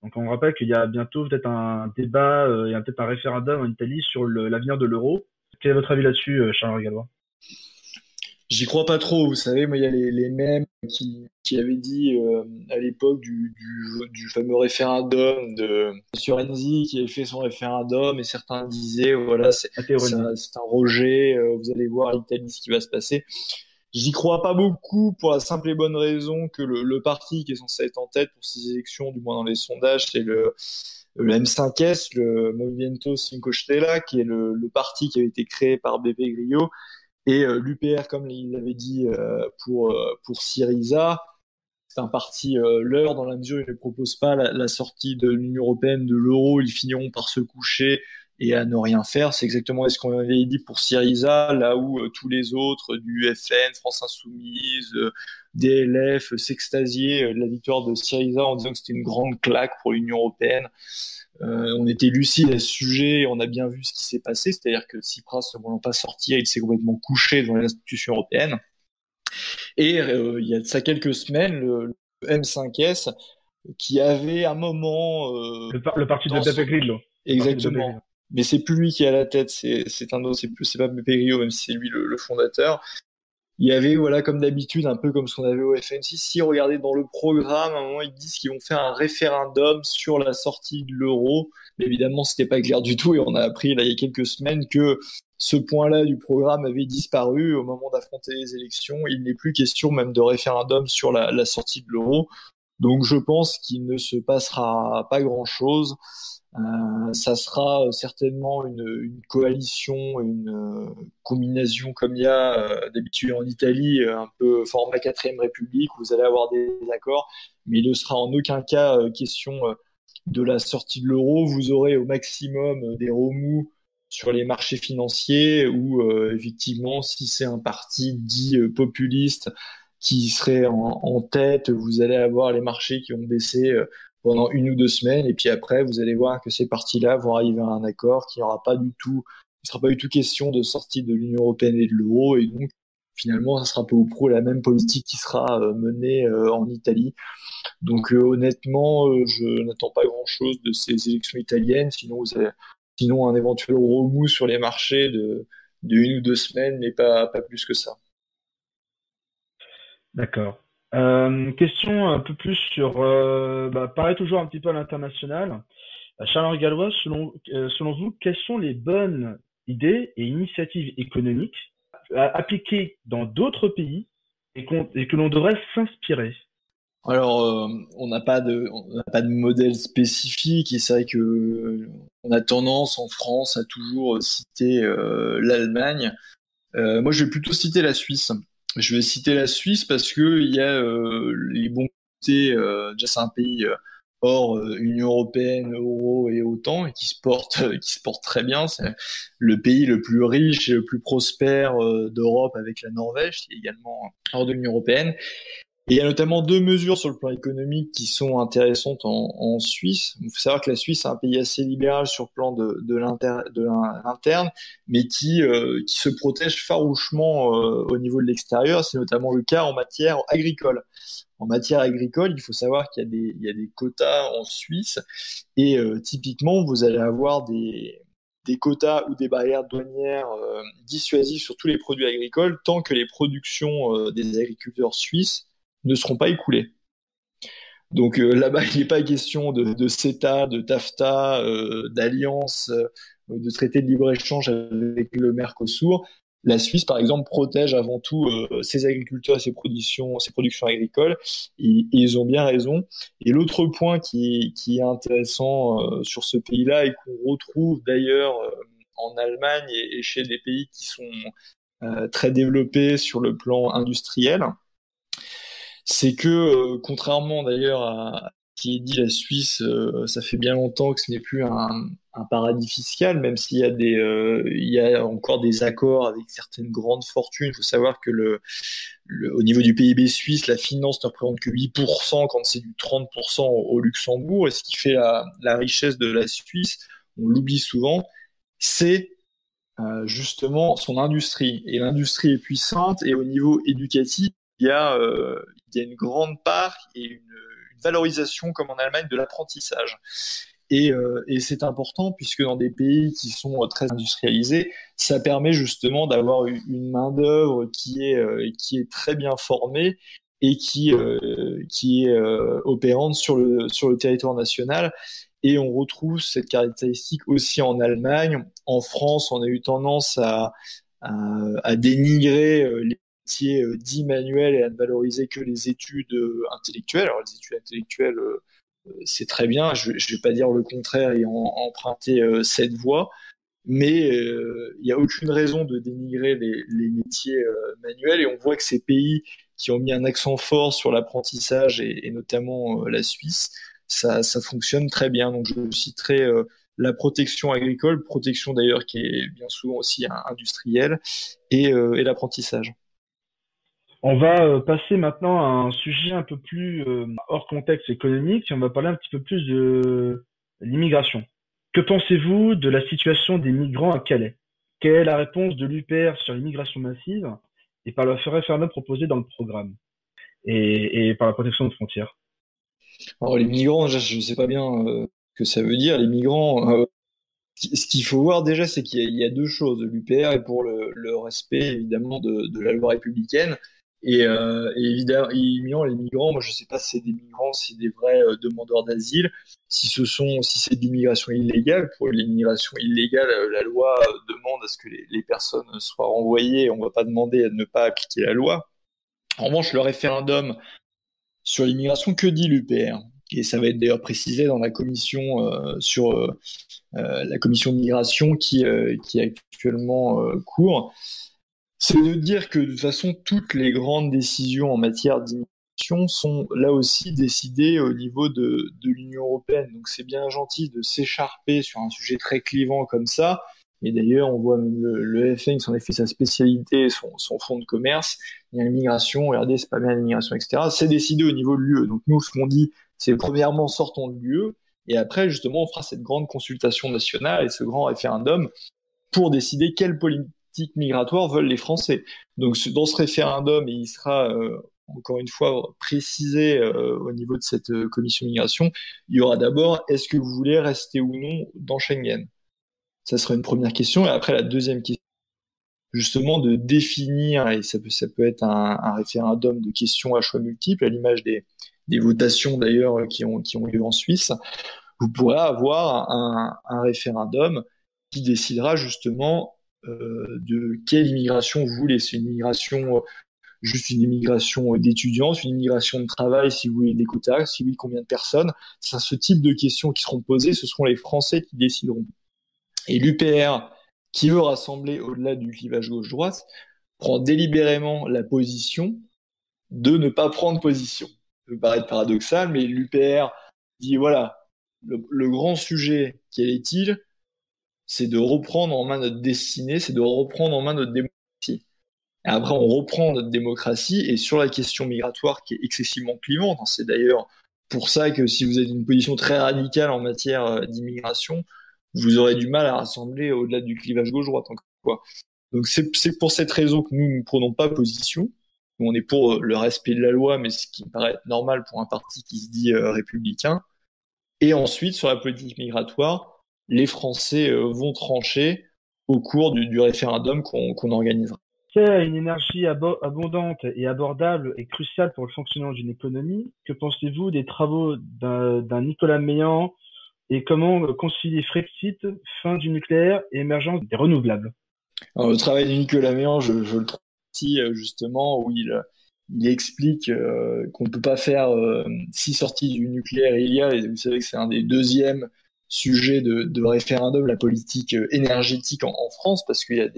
[SPEAKER 1] Donc on rappelle qu'il y a bientôt peut-être un débat et peut-être un référendum en Italie sur l'avenir de l'euro. Quel est votre avis là-dessus, Charles Gallois?
[SPEAKER 2] J'y crois pas trop, vous savez, moi il y a les mêmes qui avaient dit à l'époque du fameux référendum sur Renzi qui avait fait son référendum et certains disaient voilà c'est un rejet, vous allez voir l'Italie ce qui va se passer. J'y crois pas beaucoup pour la simple et bonne raison que le parti qui est censé être en tête pour ces élections, du moins dans les sondages, c'est le M5S, le Movimento Cinque Stelle, qui est le parti qui avait été créé par Beppe Grillo. Et l'UPR, comme il l'avait dit pour Syriza, c'est un parti leur dans la mesure où ils ne proposent pas la sortie de l'Union européenne, de l'euro, ils finiront par se coucher et à ne rien faire. C'est exactement ce qu'on avait dit pour Syriza, là où tous les autres du FN, France Insoumise, DLF, s'extasiaient de la victoire de Syriza en disant que c'était une grande claque pour l'Union européenne. On était lucide à ce sujet, et on a bien vu ce qui s'est passé, c'est-à-dire que Tsipras ne voulant pas sortir, il s'est complètement couché devant les institutions européennes. Et il y a de ça quelques semaines, le M5S, qui avait un moment...
[SPEAKER 1] le parti de Beppe Grillo.
[SPEAKER 2] Exactement. Mais c'est plus lui qui est à la tête, c'est un autre, c'est pas Beppe Grillo, même si c'est lui le fondateur. Il y avait, voilà, comme d'habitude, un peu comme ce qu'on avait au FMC. Si regardez dans le programme, à un moment, ils disent qu'ils vont faire un référendum sur la sortie de l'euro. Mais évidemment, c'était pas clair du tout et on a appris, là, il y a quelques semaines que ce point-là du programme avait disparu au moment d'affronter les élections. Il n'est plus question même de référendum sur la sortie de l'euro. Donc, je pense qu'il ne se passera pas grand-chose. Ça sera certainement une coalition, une combinaison comme il y a d'habitude en Italie, un peu format 4ème République, où vous allez avoir des accords, mais il ne sera en aucun cas question de la sortie de l'euro. Vous aurez au maximum des remous sur les marchés financiers, où effectivement, si c'est un parti dit populiste qui serait en tête, vous allez avoir les marchés qui ont baissé pendant 1 ou 2 semaines, et puis après, vous allez voir que ces partis-là vont arriver à un accord, qu'il n'y aura pas du tout, il ne sera pas du tout question de sortie de l'Union européenne et de l'euro, et donc finalement, ça sera peu ou prou la même politique qui sera menée en Italie. Donc honnêtement, je n'attends pas grand-chose de ces élections italiennes, sinon un éventuel remous sur les marchés de 1 ou 2 semaines, mais pas plus que ça.
[SPEAKER 1] D'accord. Question un peu plus sur, pareil toujours un petit peu à l'international. Charles Gallois, selon vous, quelles sont les bonnes idées et initiatives économiques appliquer dans d'autres pays et que l'on devrait s'inspirer?
[SPEAKER 2] Alors, on n'a pas de modèle spécifique et c'est vrai que on a tendance en France à toujours citer l'Allemagne. Moi, je vais plutôt citer la Suisse. Je vais citer la Suisse parce que il y a les bons côtés. Déjà, c'est un pays hors Union européenne, euro et OTAN et qui se porte très bien. C'est le pays le plus riche et le plus prospère d'Europe avec la Norvège, qui est également hors de l'Union européenne. Et il y a notamment deux mesures sur le plan économique qui sont intéressantes en Suisse. Il faut savoir que la Suisse est un pays assez libéral sur le plan de l'interne, mais qui se protège farouchement au niveau de l'extérieur. C'est notamment le cas en matière agricole. En matière agricole, il faut savoir il y a des quotas en Suisse et typiquement, vous allez avoir des quotas ou des barrières douanières dissuasives sur tous les produits agricoles tant que les productions des agriculteurs suisses ne seront pas écoulés. Donc là-bas, il n'est pas question de CETA, de TAFTA, d'alliance, de traité de libre-échange avec le Mercosur. La Suisse, par exemple, protège avant tout ses agriculteurs et ses productions agricoles. Et ils ont bien raison. Et l'autre point qui est intéressant sur ce pays-là et qu'on retrouve d'ailleurs en Allemagne et chez des pays qui sont très développés sur le plan industriel, c'est que, contrairement d'ailleurs à ce qui est dit, la Suisse, ça fait bien longtemps que ce n'est plus un paradis fiscal, même s'il y a il y a encore des accords avec certaines grandes fortunes. Il faut savoir que au niveau du PIB suisse, la finance ne représente que 8% quand c'est du 30% au Luxembourg. Et ce qui fait la richesse de la Suisse, on l'oublie souvent, c'est justement son industrie. Et l'industrie est puissante et au niveau éducatif, il y a une grande part et une valorisation, comme en Allemagne, de l'apprentissage. Et c'est important puisque dans des pays qui sont très industrialisés, ça permet justement d'avoir une main-d'œuvre qui est très bien formée et qui est opérante sur le territoire national. Et on retrouve cette caractéristique aussi en Allemagne. En France, on a eu tendance à dénigrer les métiers dits manuels et à ne valoriser que les études intellectuelles. Alors les études intellectuelles, c'est très bien, je vais pas dire le contraire et emprunter cette voie, mais il n'y a aucune raison de dénigrer les métiers manuels et on voit que ces pays qui ont mis un accent fort sur l'apprentissage et notamment la Suisse, ça fonctionne très bien. Donc je citerai la protection agricole, protection d'ailleurs qui est bien souvent aussi industrielle, et l'apprentissage.
[SPEAKER 1] On va passer maintenant à un sujet un peu plus hors contexte économique et on va parler un petit peu plus de l'immigration. Que pensez-vous de la situation des migrants à Calais? Quelle est la réponse de l'UPR sur l'immigration massive et par le référendum proposé dans le programme et par la protection de frontières?
[SPEAKER 2] Alors les migrants, je ne sais pas bien ce que ça veut dire. Les migrants, ce qu'il faut voir déjà, c'est qu'il y a deux choses. L'UPR est pour le respect évidemment de la loi républicaine. Et évidemment, les migrants, moi je sais pas si c'est des migrants, si c'est des vrais demandeurs d'asile, si c'est de l'immigration illégale. Pour l'immigration illégale, la loi demande à ce que les personnes soient renvoyées. On va pas demander à ne pas appliquer la loi. En revanche, le référendum sur l'immigration, que dit l'UPR? Et ça va être d'ailleurs précisé dans la commission la commission de migration qui est actuellement court. C'est de dire que de toute façon, toutes les grandes décisions en matière d'immigration sont là aussi décidées au niveau de l'Union européenne. Donc c'est bien gentil de s'écharper sur un sujet très clivant comme ça. Et d'ailleurs, on voit même le FN qui en a fait sa spécialité, son fonds de commerce. Il y a l'immigration, regardez, c'est pas bien l'immigration, etc. C'est décidé au niveau de l'UE. Donc nous, ce qu'on dit, c'est premièrement, sortons de l'UE. Et après, justement, on fera cette grande consultation nationale et ce grand référendum pour décider quelle politique migratoire veulent les Français. Donc dans ce référendum, il sera encore une fois précisé au niveau de cette commission migration, il y aura d'abord est-ce que vous voulez rester ou non dans Schengen? Ça sera une première question. Et après, la deuxième question, justement, de définir, et ça peut être un référendum de questions à choix multiples, à l'image des votations d'ailleurs qui ont lieu en Suisse. Vous pourrez avoir un référendum qui décidera justement de quelle immigration vous voulez. C'est une immigration juste une immigration d'étudiants, une immigration de travail, si vous voulez des quotas, si oui, combien de personnes. C'est ce type de questions qui seront posées, ce seront les Français qui décideront. Et l'UPR, qui veut rassembler au-delà du clivage gauche-droite, prend délibérément la position de ne pas prendre position. Ça peut paraître paradoxal, mais l'UPR dit voilà, le grand sujet, quel est-il? C'est de reprendre en main notre destinée, c'est de reprendre en main notre démocratie. Et après, on reprend notre démocratie, et sur la question migratoire qui est excessivement clivante, c'est d'ailleurs pour ça que si vous avez une position très radicale en matière d'immigration, vous aurez du mal à rassembler au-delà du clivage gauche-droite encore une fois. Donc c'est pour cette raison que nous ne prenons pas position. Nous, on est pour le respect de la loi, mais ce qui me paraît normal pour un parti qui se dit républicain. Et ensuite, sur la politique migratoire, les Français vont trancher au cours du référendum qu'on organisera.
[SPEAKER 1] Une énergie abondante et abordable est cruciale pour le fonctionnement d'une économie. Que pensez-vous des travaux d'un Nicolas Meillan et comment concilier Frexit, fin du nucléaire et émergence des renouvelables?
[SPEAKER 2] Alors, le travail de Nicolas Meillan, je le trouve ici justement où il explique qu'on ne peut pas faire 6 sorties du nucléaire. Et vous savez que c'est un des deuxièmes sujets de référendum, la politique énergétique en France, parce qu'il y a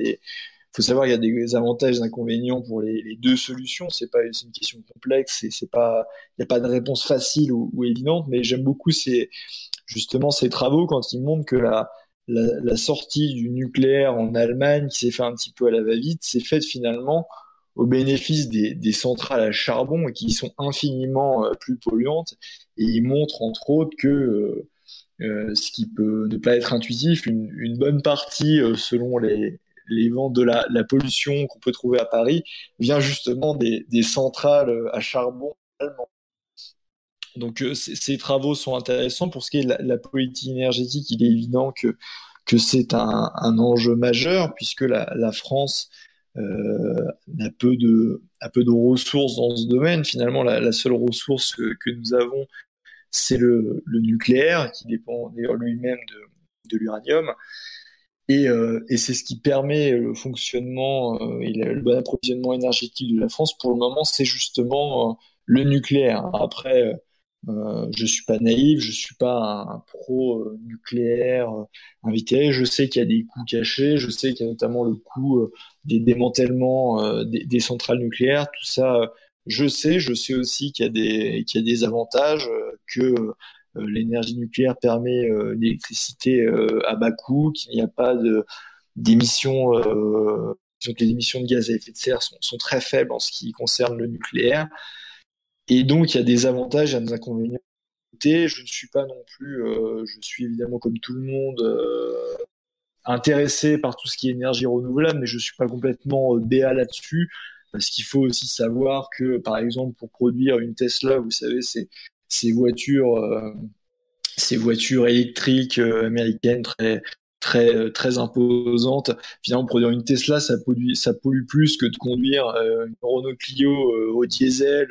[SPEAKER 2] faut savoir qu'il y a des avantages et des inconvénients pour les deux solutions. C'est une question complexe et il n'y a pas de réponse facile ou évidente, mais j'aime beaucoup justement ces travaux quand ils montrent que la sortie du nucléaire en Allemagne, qui s'est fait un petit peu à la va-vite, s'est faite finalement au bénéfice des centrales à charbon et qui sont infiniment plus polluantes. Et ils montrent entre autres que ce qui peut ne pas être intuitif, une bonne partie, selon les vents de la pollution qu'on peut trouver à Paris, vient justement des centrales à charbon allemandes. Donc ces travaux sont intéressants. Pour ce qui est de la politique énergétique, il est évident que c'est un enjeu majeur puisque la France a peu de ressources dans ce domaine. Finalement, la seule ressource que nous avons, c'est le nucléaire, qui dépend d'ailleurs lui-même de l'uranium. Et c'est ce qui permet le fonctionnement et le bon approvisionnement énergétique de la France. Pour le moment, c'est justement le nucléaire. Après, je suis pas naïf, je suis pas un pro nucléaire invité. Je sais qu'il y a des coûts cachés, je sais qu'il y a notamment le coût des démantèlements des centrales nucléaires. Tout ça, je sais. Je sais aussi qu'il y a des avantages, que l'énergie nucléaire permet l'électricité à bas coût, qu'il n'y a pas d'émissions, que les émissions de gaz à effet de serre sont très faibles en ce qui concerne le nucléaire. Et donc, il y a des avantages et des inconvénients. Je ne suis pas non plus, je suis évidemment comme tout le monde intéressé par tout ce qui est énergie renouvelable, mais je ne suis pas complètement béat là-dessus, parce qu'il faut aussi savoir que, par exemple, pour produire une Tesla, vous savez, ces voitures, ces voitures électriques américaines très imposantes. Finalement, produire une Tesla, ça pollue plus que de conduire une Renault Clio au diesel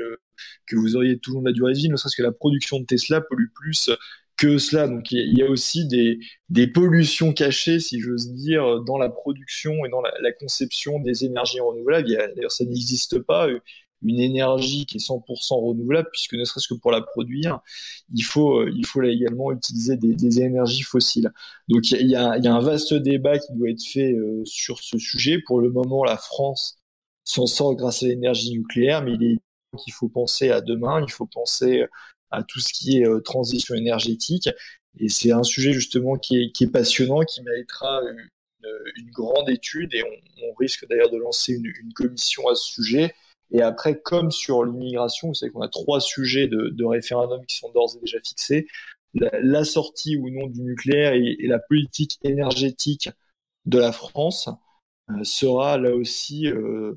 [SPEAKER 2] que vous auriez tout le long de la durée de vie. Ne serait-ce que la production de Tesla pollue plus que cela. Donc, il y a aussi des pollutions cachées, si j'ose dire, dans la production et dans la conception des énergies renouvelables. D'ailleurs, ça n'existe pas une énergie qui est 100% renouvelable, puisque ne serait-ce que pour la produire, il faut là également utiliser des énergies fossiles. Donc il y a un vaste débat qui doit être fait sur ce sujet. Pour le moment, la France s'en sort grâce à l'énergie nucléaire, mais il est évident qu'il faut penser à demain, il faut penser à tout ce qui est transition énergétique. Et c'est un sujet justement qui est passionnant, qui méritera une grande étude, et on risque d'ailleurs de lancer une commission à ce sujet. Et après, comme sur l'immigration, vous savez qu'on a 3 sujets de référendum qui sont d'ores et déjà fixés. La sortie ou non du nucléaire et la politique énergétique de la France sera là aussi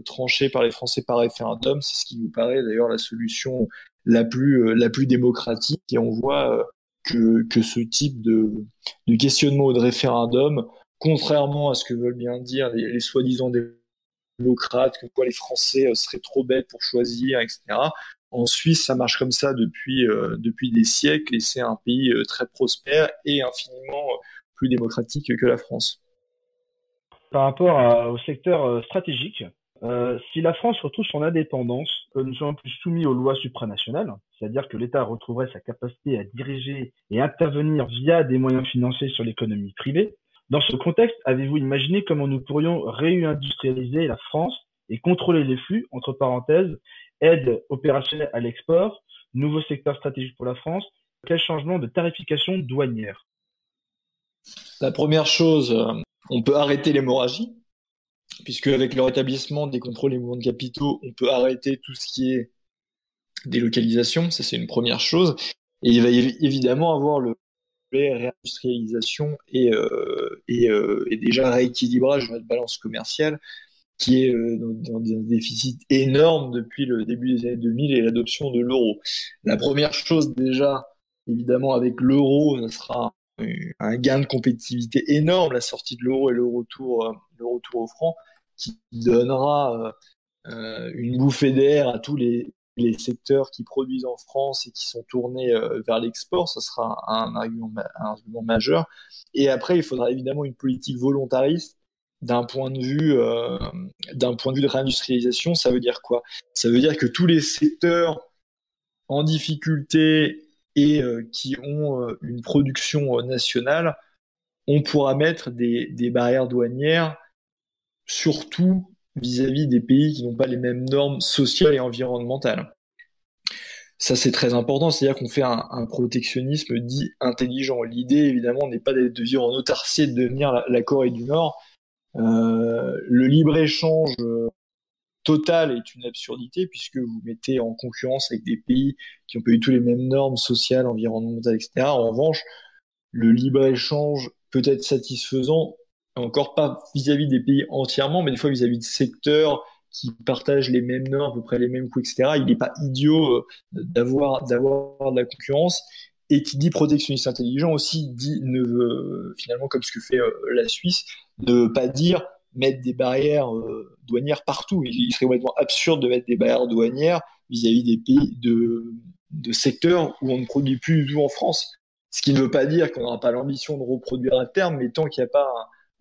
[SPEAKER 2] tranchée par les Français par référendum. C'est ce qui nous paraît d'ailleurs la solution la plus démocratique. Et on voit que ce type de questionnement ou de référendum, contrairement à ce que veulent bien dire les soi-disant démocrates, que quoi les Français seraient trop bêtes pour choisir, etc. En Suisse, ça marche comme ça depuis des siècles, et c'est un pays très prospère et infiniment plus démocratique que la France.
[SPEAKER 1] Par rapport au secteur stratégique, si la France retrouve son indépendance, que nous soyons plus soumis aux lois supranationales, c'est-à-dire que l'État retrouverait sa capacité à diriger et intervenir via des moyens financiers sur l'économie privée. Dans ce contexte, avez-vous imaginé comment nous pourrions réindustrialiser la France et contrôler les flux, entre parenthèses, aide opérationnelle à l'export, nouveau secteur stratégique pour la France, quel changement de tarification douanière?
[SPEAKER 2] La première chose, on peut arrêter l'hémorragie, puisque avec le rétablissement des contrôles et mouvements de capitaux, on peut arrêter tout ce qui est délocalisation, ça c'est une première chose. Et il va évidemment avoir le réindustrialisation et déjà rééquilibrage de notre balance commerciale qui est dans un déficit énorme depuis le début des années 2000 et l'adoption de l'euro. La première chose déjà, évidemment avec l'euro, ça sera un gain de compétitivité énorme, la sortie de l'euro et le retour au franc, qui donnera une bouffée d'air à tous les secteurs qui produisent en France et qui sont tournés vers l'export. Ça sera un argument majeur. Et après, il faudra évidemment une politique volontariste d'un point de vue de réindustrialisation. Ça veut dire quoi? Ça veut dire que tous les secteurs en difficulté et qui ont une production nationale, on pourra mettre des barrières douanières, surtout vis-à-vis des pays qui n'ont pas les mêmes normes sociales et environnementales. Ça, c'est très important, c'est-à-dire qu'on fait un protectionnisme dit intelligent. L'idée, évidemment, n'est pas de vivre en autarcie et de devenir la Corée du Nord. Le libre-échange total est une absurdité puisque vous mettez en concurrence avec des pays qui n'ont pas eu tous les mêmes normes sociales, environnementales, etc. En revanche, le libre-échange peut être satisfaisant, encore pas vis-à-vis des pays entièrement, mais des fois vis-à-vis de secteurs qui partagent les mêmes normes, à peu près les mêmes coûts, etc. Il n'est pas idiot d'avoir de la concurrence. Et qui dit protectionniste intelligent aussi dit ne veut, finalement comme ce que fait la Suisse, ne pas dire mettre des barrières douanières partout. Il serait complètement absurde de mettre des barrières douanières vis-à-vis des pays de secteurs où on ne produit plus du tout en France. Ce qui ne veut pas dire qu'on n'aura pas l'ambition de reproduire à terme, mais tant qu'il n'y a pas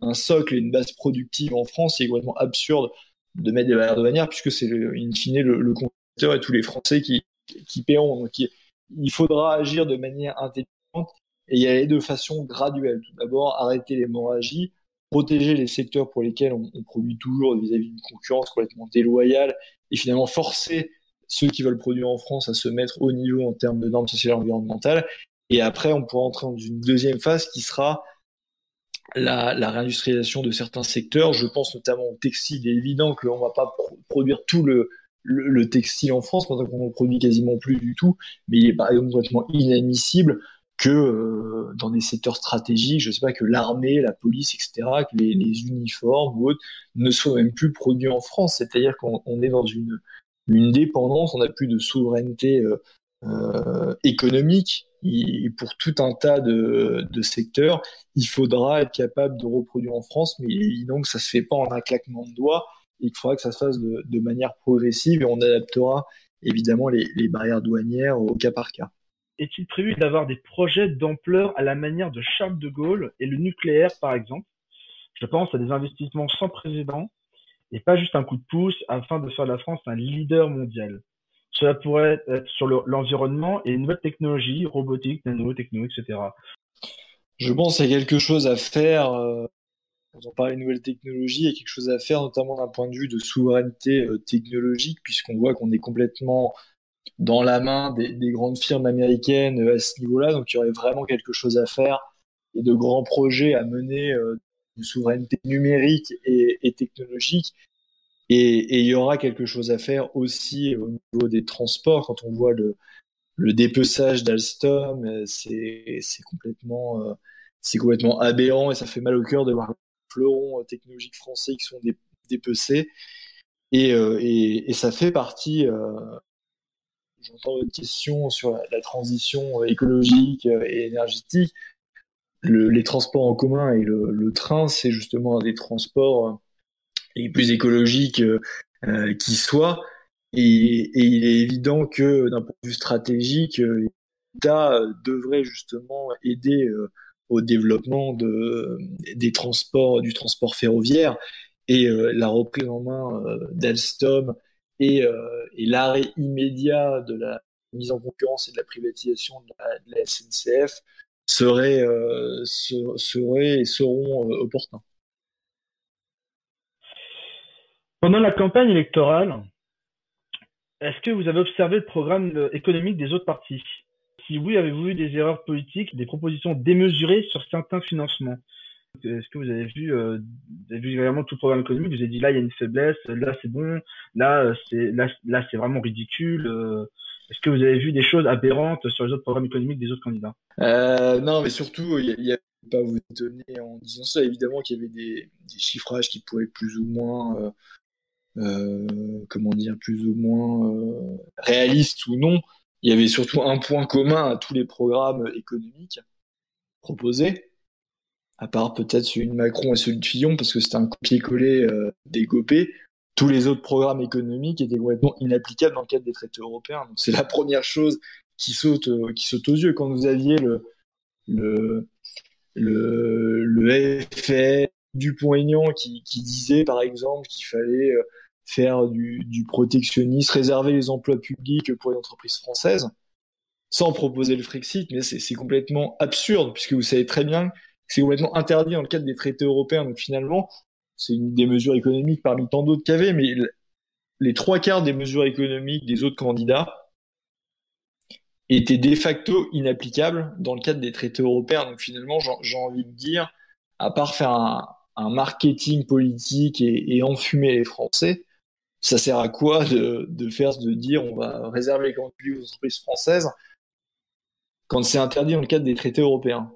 [SPEAKER 2] un socle et une base productive en France, il est complètement absurde de mettre des barrières douanières, puisque c'est in fine le consommateur et tous les Français qui paieront. Donc il faudra agir de manière intelligente et y aller de façon graduelle. Tout d'abord, arrêter l'hémorragie, protéger les secteurs pour lesquels on produit toujours vis-à-vis d'une concurrence complètement déloyale et finalement forcer ceux qui veulent produire en France à se mettre au niveau en termes de normes sociales et environnementales. Et après, on pourra entrer dans une deuxième phase qui sera la réindustrialisation de certains secteurs. Je pense notamment au textile. Il est évident qu'on ne va pas produire tout le textile en France, maintenant qu'on ne produit quasiment plus du tout, mais il est par exemple complètement inadmissible que dans des secteurs stratégiques, je ne sais pas, que l'armée, la police, etc., que les uniformes ou autres ne soient même plus produits en France. C'est-à-dire qu'on est dans une dépendance, on n'a plus de souveraineté économique. Et pour tout un tas de secteurs, il faudra être capable de reproduire en France, mais il est évident que ça se fait pas en un claquement de doigts et qu'il faudra que ça se fasse de manière progressive et on adaptera évidemment les barrières douanières au cas par cas.
[SPEAKER 1] Est-il prévu d'avoir des projets d'ampleur à la manière de Charles de Gaulle et le nucléaire, par exemple? Je pense à des investissements sans précédent et pas juste un coup de pouce afin de faire de la France un leader mondial. Cela pourrait être sur l'environnement et les nouvelles technologies, robotique, nanotechno, etc.
[SPEAKER 2] Je pense qu'il y a quelque chose à faire, quand on parle des nouvelles technologies, il y a quelque chose à faire, notamment d'un point de vue de souveraineté technologique, puisqu'on voit qu'on est complètement dans la main des grandes firmes américaines à ce niveau-là. Donc, il y aurait vraiment quelque chose à faire et de grands projets à mener de souveraineté numérique et technologique. Et il y aura quelque chose à faire aussi au niveau des transports. Quand on voit le dépeçage d'Alstom, c'est complètement aberrant et ça fait mal au cœur de voir les fleurons technologiques français qui sont dépecés. Et ça fait partie, j'entends votre question sur la transition écologique et énergétique. Les transports en commun et le train, c'est justement un des transports les plus écologiques qui soit. Et il est évident que d'un point de vue stratégique, l'État devrait justement aider au développement des transports, du transport ferroviaire et la reprise en main d'Alstom et l'arrêt immédiat de la mise en concurrence et de la privatisation de la SNCF seraient et seront opportuns.
[SPEAKER 1] Pendant la campagne électorale, est-ce que vous avez observé le programme économique des autres partis? Si oui, avez-vous eu des erreurs politiques, des propositions démesurées sur certains financements? Est-ce que vous avez vu vraiment tout le programme économique? Vous avez dit là, il y a une faiblesse, là, c'est bon, là, c'est vraiment ridicule. Est-ce que vous avez vu des choses aberrantes sur les autres programmes économiques des autres candidats?
[SPEAKER 2] Non, mais surtout, il y a pas à vous étonner en disant ça, évidemment qu'il y avait des chiffrages qui pouvaient être plus ou moins, comment dire, plus ou moins réalistes ou non. Il y avait surtout un point commun à tous les programmes économiques proposés, à part peut-être celui de Macron et celui de Fillon, parce que c'était un copier-coller des Copé. Tous les autres programmes économiques étaient complètement inapplicables dans le cadre des traités européens. Donc c'est la première chose qui saute aux yeux. Quand vous aviez le, le FR, Dupont-Aignan qui disait par exemple qu'il fallait faire du protectionnisme, réserver les emplois publics pour les entreprises françaises, sans proposer le Frexit, mais c'est complètement absurde, puisque vous savez très bien que c'est complètement interdit dans le cadre des traités européens. Donc finalement, c'est une des mesures économiques parmi tant d'autres qu'il y avait, mais les trois quarts des mesures économiques des autres candidats étaient de facto inapplicables dans le cadre des traités européens. Donc finalement, j'ai envie de dire, à part faire un marketing politique et enfumer les Français, ça sert à quoi de dire on va réserver les comptes publics aux entreprises françaises quand c'est interdit dans le cadre des traités européens?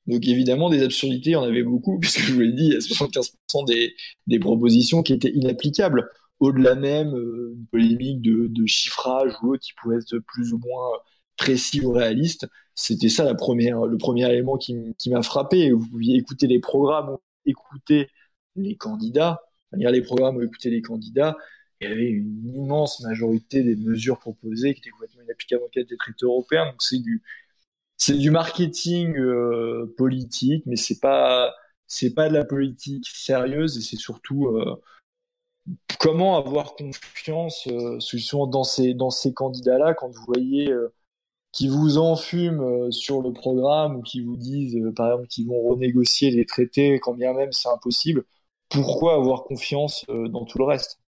[SPEAKER 2] Donc évidemment, des absurdités, il y en avait beaucoup, puisque je vous l'ai dit, il y a 75% des propositions qui étaient inapplicables. Au-delà même une polémique de chiffrage ou autre qui pouvait être plus ou moins précis ou réaliste, c'était ça le premier élément qui m'a frappé. Vous pouviez écouter les programmes, écouter les candidats, lire les programmes ou écouter les candidats. Il y avait une immense majorité des mesures proposées qui étaient complètement inapplicables dans le cadre des traités européens. Donc c'est du marketing politique, mais c'est pas de la politique sérieuse et c'est surtout comment avoir confiance dans ces candidats-là quand vous voyez qui vous enfument sur le programme ou qui vous disent par exemple qu'ils vont renégocier les traités quand bien même c'est impossible. Pourquoi avoir confiance dans tout le reste?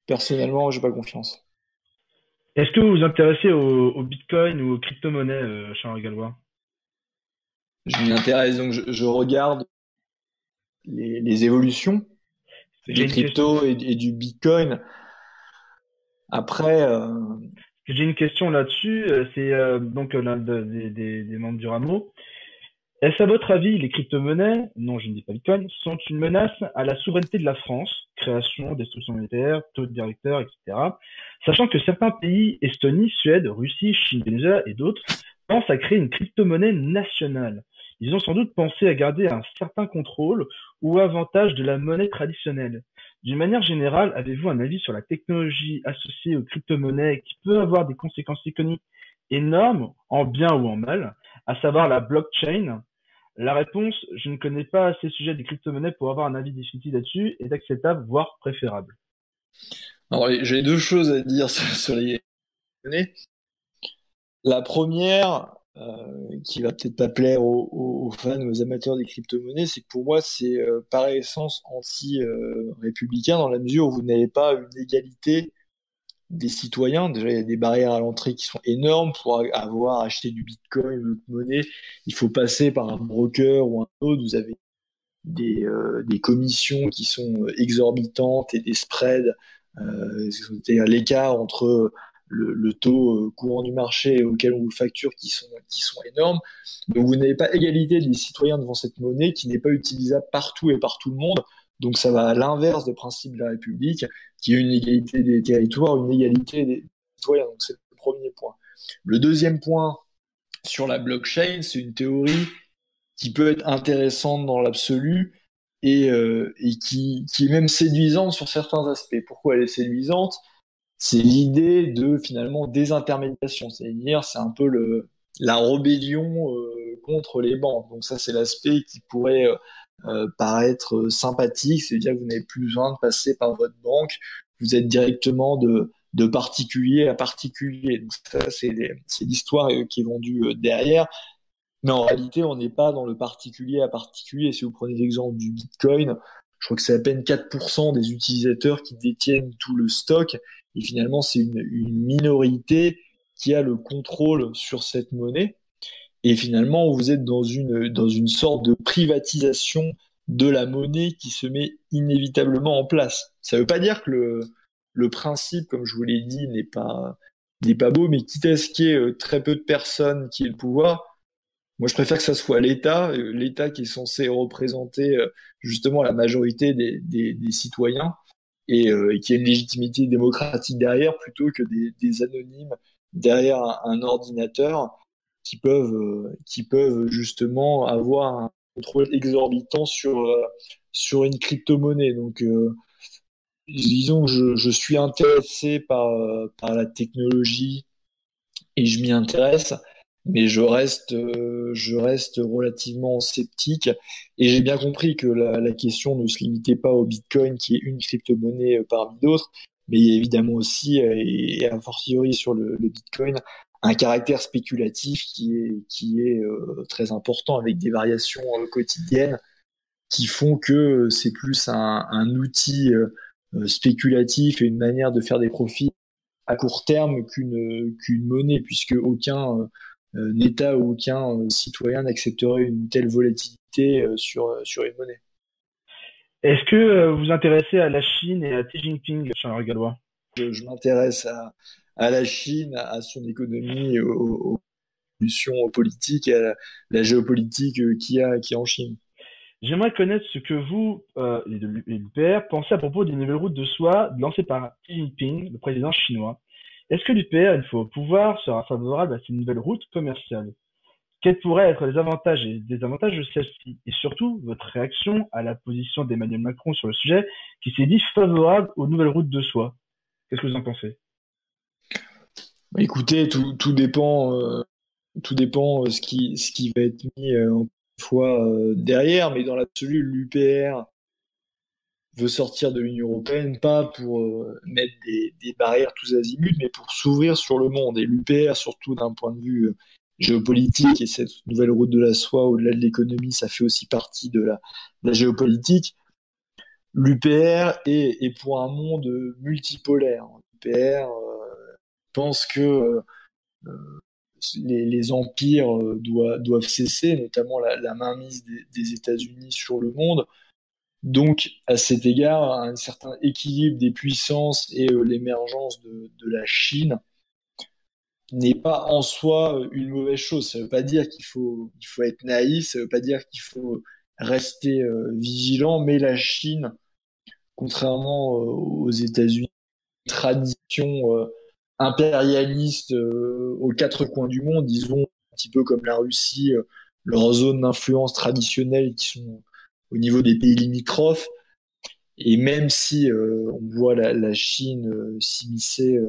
[SPEAKER 2] Personnellement, j'ai pas confiance.
[SPEAKER 1] Est-ce que vous vous intéressez au Bitcoin ou aux crypto-monnaies, Charles Gallois?
[SPEAKER 2] Je m'y intéresse donc je regarde les évolutions
[SPEAKER 1] J'ai
[SPEAKER 2] des
[SPEAKER 1] une question.
[SPEAKER 2] cryptos et du Bitcoin. Après,
[SPEAKER 1] J'ai une question là-dessus. C'est donc l'un des membres du rameau. Est-ce à votre avis, les crypto-monnaies, non, je ne dis pas Bitcoin, sont une menace à la souveraineté de la France, création, destruction monétaire, taux de directeur, etc. Sachant que certains pays, Estonie, Suède, Russie, Chine, Venezuela et d'autres, pensent à créer une crypto-monnaie nationale. Ils ont sans doute pensé à garder un certain contrôle ou avantage de la monnaie traditionnelle. D'une manière générale, avez-vous un avis sur la technologie associée aux crypto-monnaies qui peut avoir des conséquences économiques énormes, en bien ou en mal, à savoir la blockchain? La réponse, je ne connais pas assez le sujet des crypto-monnaies pour avoir un avis définitif là-dessus, est acceptable, voire préférable.
[SPEAKER 2] alors, j'ai deux choses à dire sur les données. La première, qui va peut-être pas plaire aux fans, aux amateurs des crypto-monnaies, c'est que pour moi, c'est par essence anti-républicain dans la mesure où vous n'avez pas une égalité des citoyens. Déjà, il y a des barrières à l'entrée qui sont énormes. Pour avoir acheté du Bitcoin ou d'autres monnaies, il faut passer par un broker ou un autre. Vous avez des commissions qui sont exorbitantes et des spreads, c'est-à-dire l'écart entre le taux courant du marché auquel on vous facture qui sont énormes. Donc vous n'avez pas égalité des citoyens devant cette monnaie qui n'est pas utilisable partout et par tout le monde. Donc ça va à l'inverse des principes de la République, qui est une égalité des territoires, une égalité des citoyens. Donc c'est le premier point. Le deuxième point sur la blockchain, c'est une théorie qui peut être intéressante dans l'absolu et qui est même séduisante sur certains aspects. Pourquoi elle est séduisante? C'est l'idée de finalement désintermédiation, c'est-à-dire c'est un peu la rébellion contre les banques. Donc ça, c'est l'aspect qui pourrait paraître sympathique, c'est-à-dire que vous n'avez plus besoin de passer par votre banque, vous êtes directement de particulier à particulier. Donc ça, c'est l'histoire qui est vendue derrière. Mais en réalité, on n'est pas dans le particulier à particulier. Si vous prenez l'exemple du Bitcoin, je crois que c'est à peine 4% des utilisateurs qui détiennent tout le stock. Et finalement, c'est une minorité qui a le contrôle sur cette monnaie. Et finalement, vous êtes dans une sorte de privatisation de la monnaie qui se met inévitablement en place. Ça ne veut pas dire que le principe, comme je vous l'ai dit, n'est pas beau, mais quitte à ce qu'il y ait très peu de personnes qui aient le pouvoir, moi je préfère que ça soit l'État, l'État qui est censé représenter justement la majorité des citoyens et qui a une légitimité démocratique derrière, plutôt que des anonymes derrière un ordinateur qui peuvent justement avoir un contrôle exorbitant sur une crypto-monnaie. Donc, disons que je suis intéressé par la technologie et je m'y intéresse, mais je reste relativement sceptique. Et j'ai bien compris que la question ne se limitait pas au Bitcoin, qui est une crypto-monnaie parmi d'autres, mais il y a évidemment aussi, et a fortiori sur le Bitcoin, un caractère spéculatif qui est très important, avec des variations quotidiennes qui font que c'est plus un outil spéculatif et une manière de faire des profits à court terme qu'une monnaie, puisque aucun État ou aucun citoyen n'accepterait une telle volatilité sur une monnaie.
[SPEAKER 1] Est-ce que vous vous intéressez à la Chine et à Xi Jinping, Charles Gallois?
[SPEAKER 2] Je m'intéresse à la Chine, à son économie, aux solutions politiques, et à la géopolitique qu'il y a en Chine.
[SPEAKER 1] J'aimerais connaître ce que vous et l'UPR pensez à propos des nouvelles routes de soie lancées par Xi Jinping, le président chinois. Est-ce que l'UPR, une fois au pouvoir, sera favorable à ces nouvelles routes commerciales? Quels pourraient être les avantages et les désavantages de celles-ci? Et surtout, votre réaction à la position d'Emmanuel Macron sur le sujet, qui s'est dit favorable aux nouvelles routes de soie. Qu'est-ce que vous en pensez?
[SPEAKER 2] Écoutez, tout dépend ce qui va être mis en fois derrière, mais dans l'absolu, l'UPR veut sortir de l'Union européenne, pas pour mettre des barrières tous azimuts, mais pour s'ouvrir sur le monde. Et l'UPR, surtout d'un point de vue géopolitique, et cette nouvelle route de la soie, au-delà de l'économie, ça fait aussi partie de la géopolitique. L'UPR est pour un monde multipolaire. L'UPR pense que les empires doivent cesser, notamment la mainmise des États-Unis sur le monde. Donc, à cet égard, un certain équilibre des puissances et l'émergence de la Chine n'est pas en soi une mauvaise chose. Ça ne veut pas dire il faut être naïf, ça ne veut pas dire qu'il faut rester vigilant, mais la Chine, contrairement aux États-Unis, tradition impérialiste aux quatre coins du monde, disons un petit peu comme la Russie, leurs zones d'influence traditionnelles qui sont au niveau des pays limitrophes. Et même si on voit la Chine s'immiscer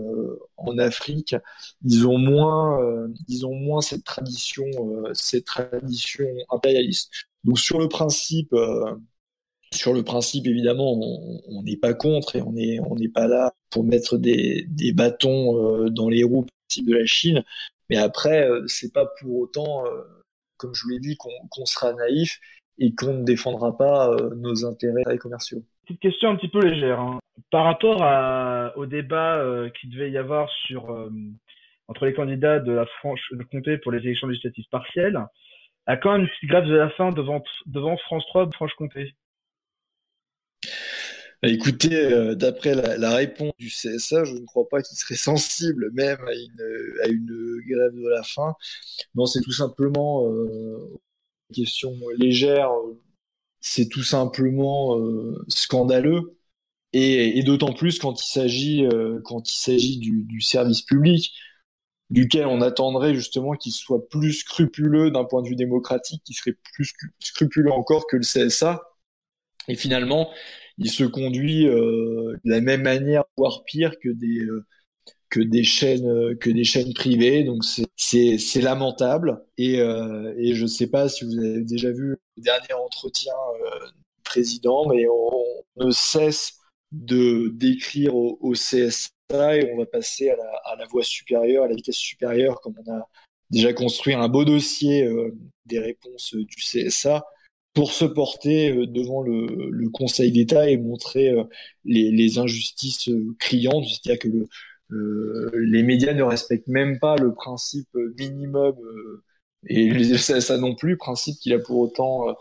[SPEAKER 2] en Afrique, ils ont moins cette tradition impérialiste. Donc sur le principe, évidemment, on n'est pas contre et on n'est pas là pour mettre des bâtons dans les roues de la Chine. Mais après, c'est pas pour autant, comme je vous l'ai dit, qu'on sera naïf et qu'on ne défendra pas nos intérêts commerciaux.
[SPEAKER 1] Petite question un petit peu légère, hein. Par rapport au débat qu'il devait y avoir entre les candidats de la de Comté pour les élections législatives partielles, à quand une petite grève de la faim devant France 3 de Franche-Comté?
[SPEAKER 2] Bah, écoutez, d'après la réponse du CSA, je ne crois pas qu'il serait sensible même à une grève de la faim. Non, c'est tout simplement une question légère, c'est tout simplement scandaleux. Et d'autant plus quand il s'agit du service public, duquel on attendrait justement qu'il soit plus scrupuleux d'un point de vue démocratique, qu'il serait plus scrupuleux encore que le CSA. Et finalement, il se conduit de la même manière, voire pire, que des chaînes privées. Donc c'est lamentable. Et je sais pas si vous avez déjà vu le dernier entretien du président, mais on ne cesse de d'écrire au CSA et on va passer à la voie supérieure, à la vitesse supérieure, comme on a déjà construit un beau dossier des réponses du CSA pour se porter devant le Conseil d'État et montrer les injustices criantes, c'est-à-dire que les médias ne respectent même pas le principe minimum et le CSA non plus, principe qu'il a pour autant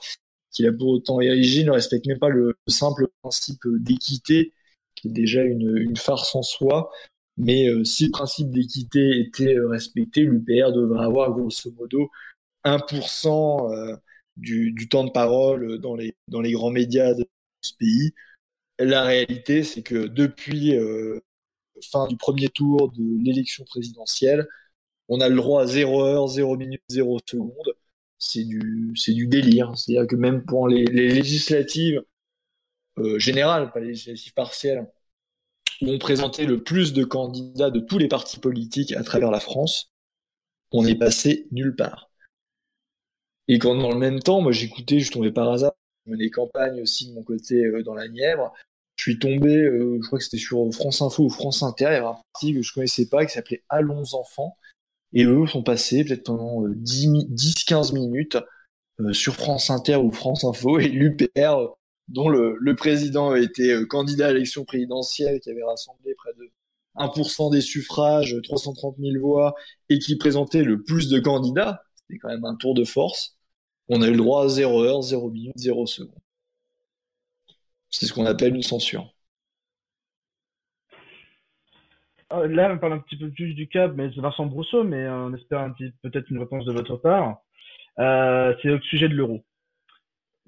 [SPEAKER 2] érigé, ne respecte même pas le simple principe d'équité, qui est déjà une farce en soi. Mais si le principe d'équité était respecté, l'UPR devrait avoir grosso modo 1% du temps de parole dans les grands médias de ce pays. La réalité, c'est que depuis fin du premier tour de l'élection présidentielle, on a le droit à 0 heure, 0 minute, 0 seconde. C'est du délire. C'est-à-dire que même pour les législatives générales, pas les législatives partielles, où on présentait le plus de candidats de tous les partis politiques à travers la France, on est passé nulle part. Et quand dans le même temps, moi j'écoutais, je tombais par hasard, je menais campagne aussi de mon côté dans la Nièvre, je suis tombé, je crois que c'était sur France Info ou France Inter, il y avait un parti que je connaissais pas qui s'appelait Allons enfants, et eux sont passés peut-être pendant 10-15 minutes sur France Inter ou France Info, et l'UPR, dont le président a été candidat à l'élection présidentielle, qui avait rassemblé près de 1% des suffrages, 330 000 voix, et qui présentait le plus de candidats, c'était quand même un tour de force. On a eu le droit à 0 heure, 0 minute, 0 seconde. C'est ce qu'on appelle une censure.
[SPEAKER 1] Là, on parle un petit peu plus du CAP, mais c'est Vincent Brousseau, mais on espère peut-être une réponse de votre part. C'est au sujet de l'euro.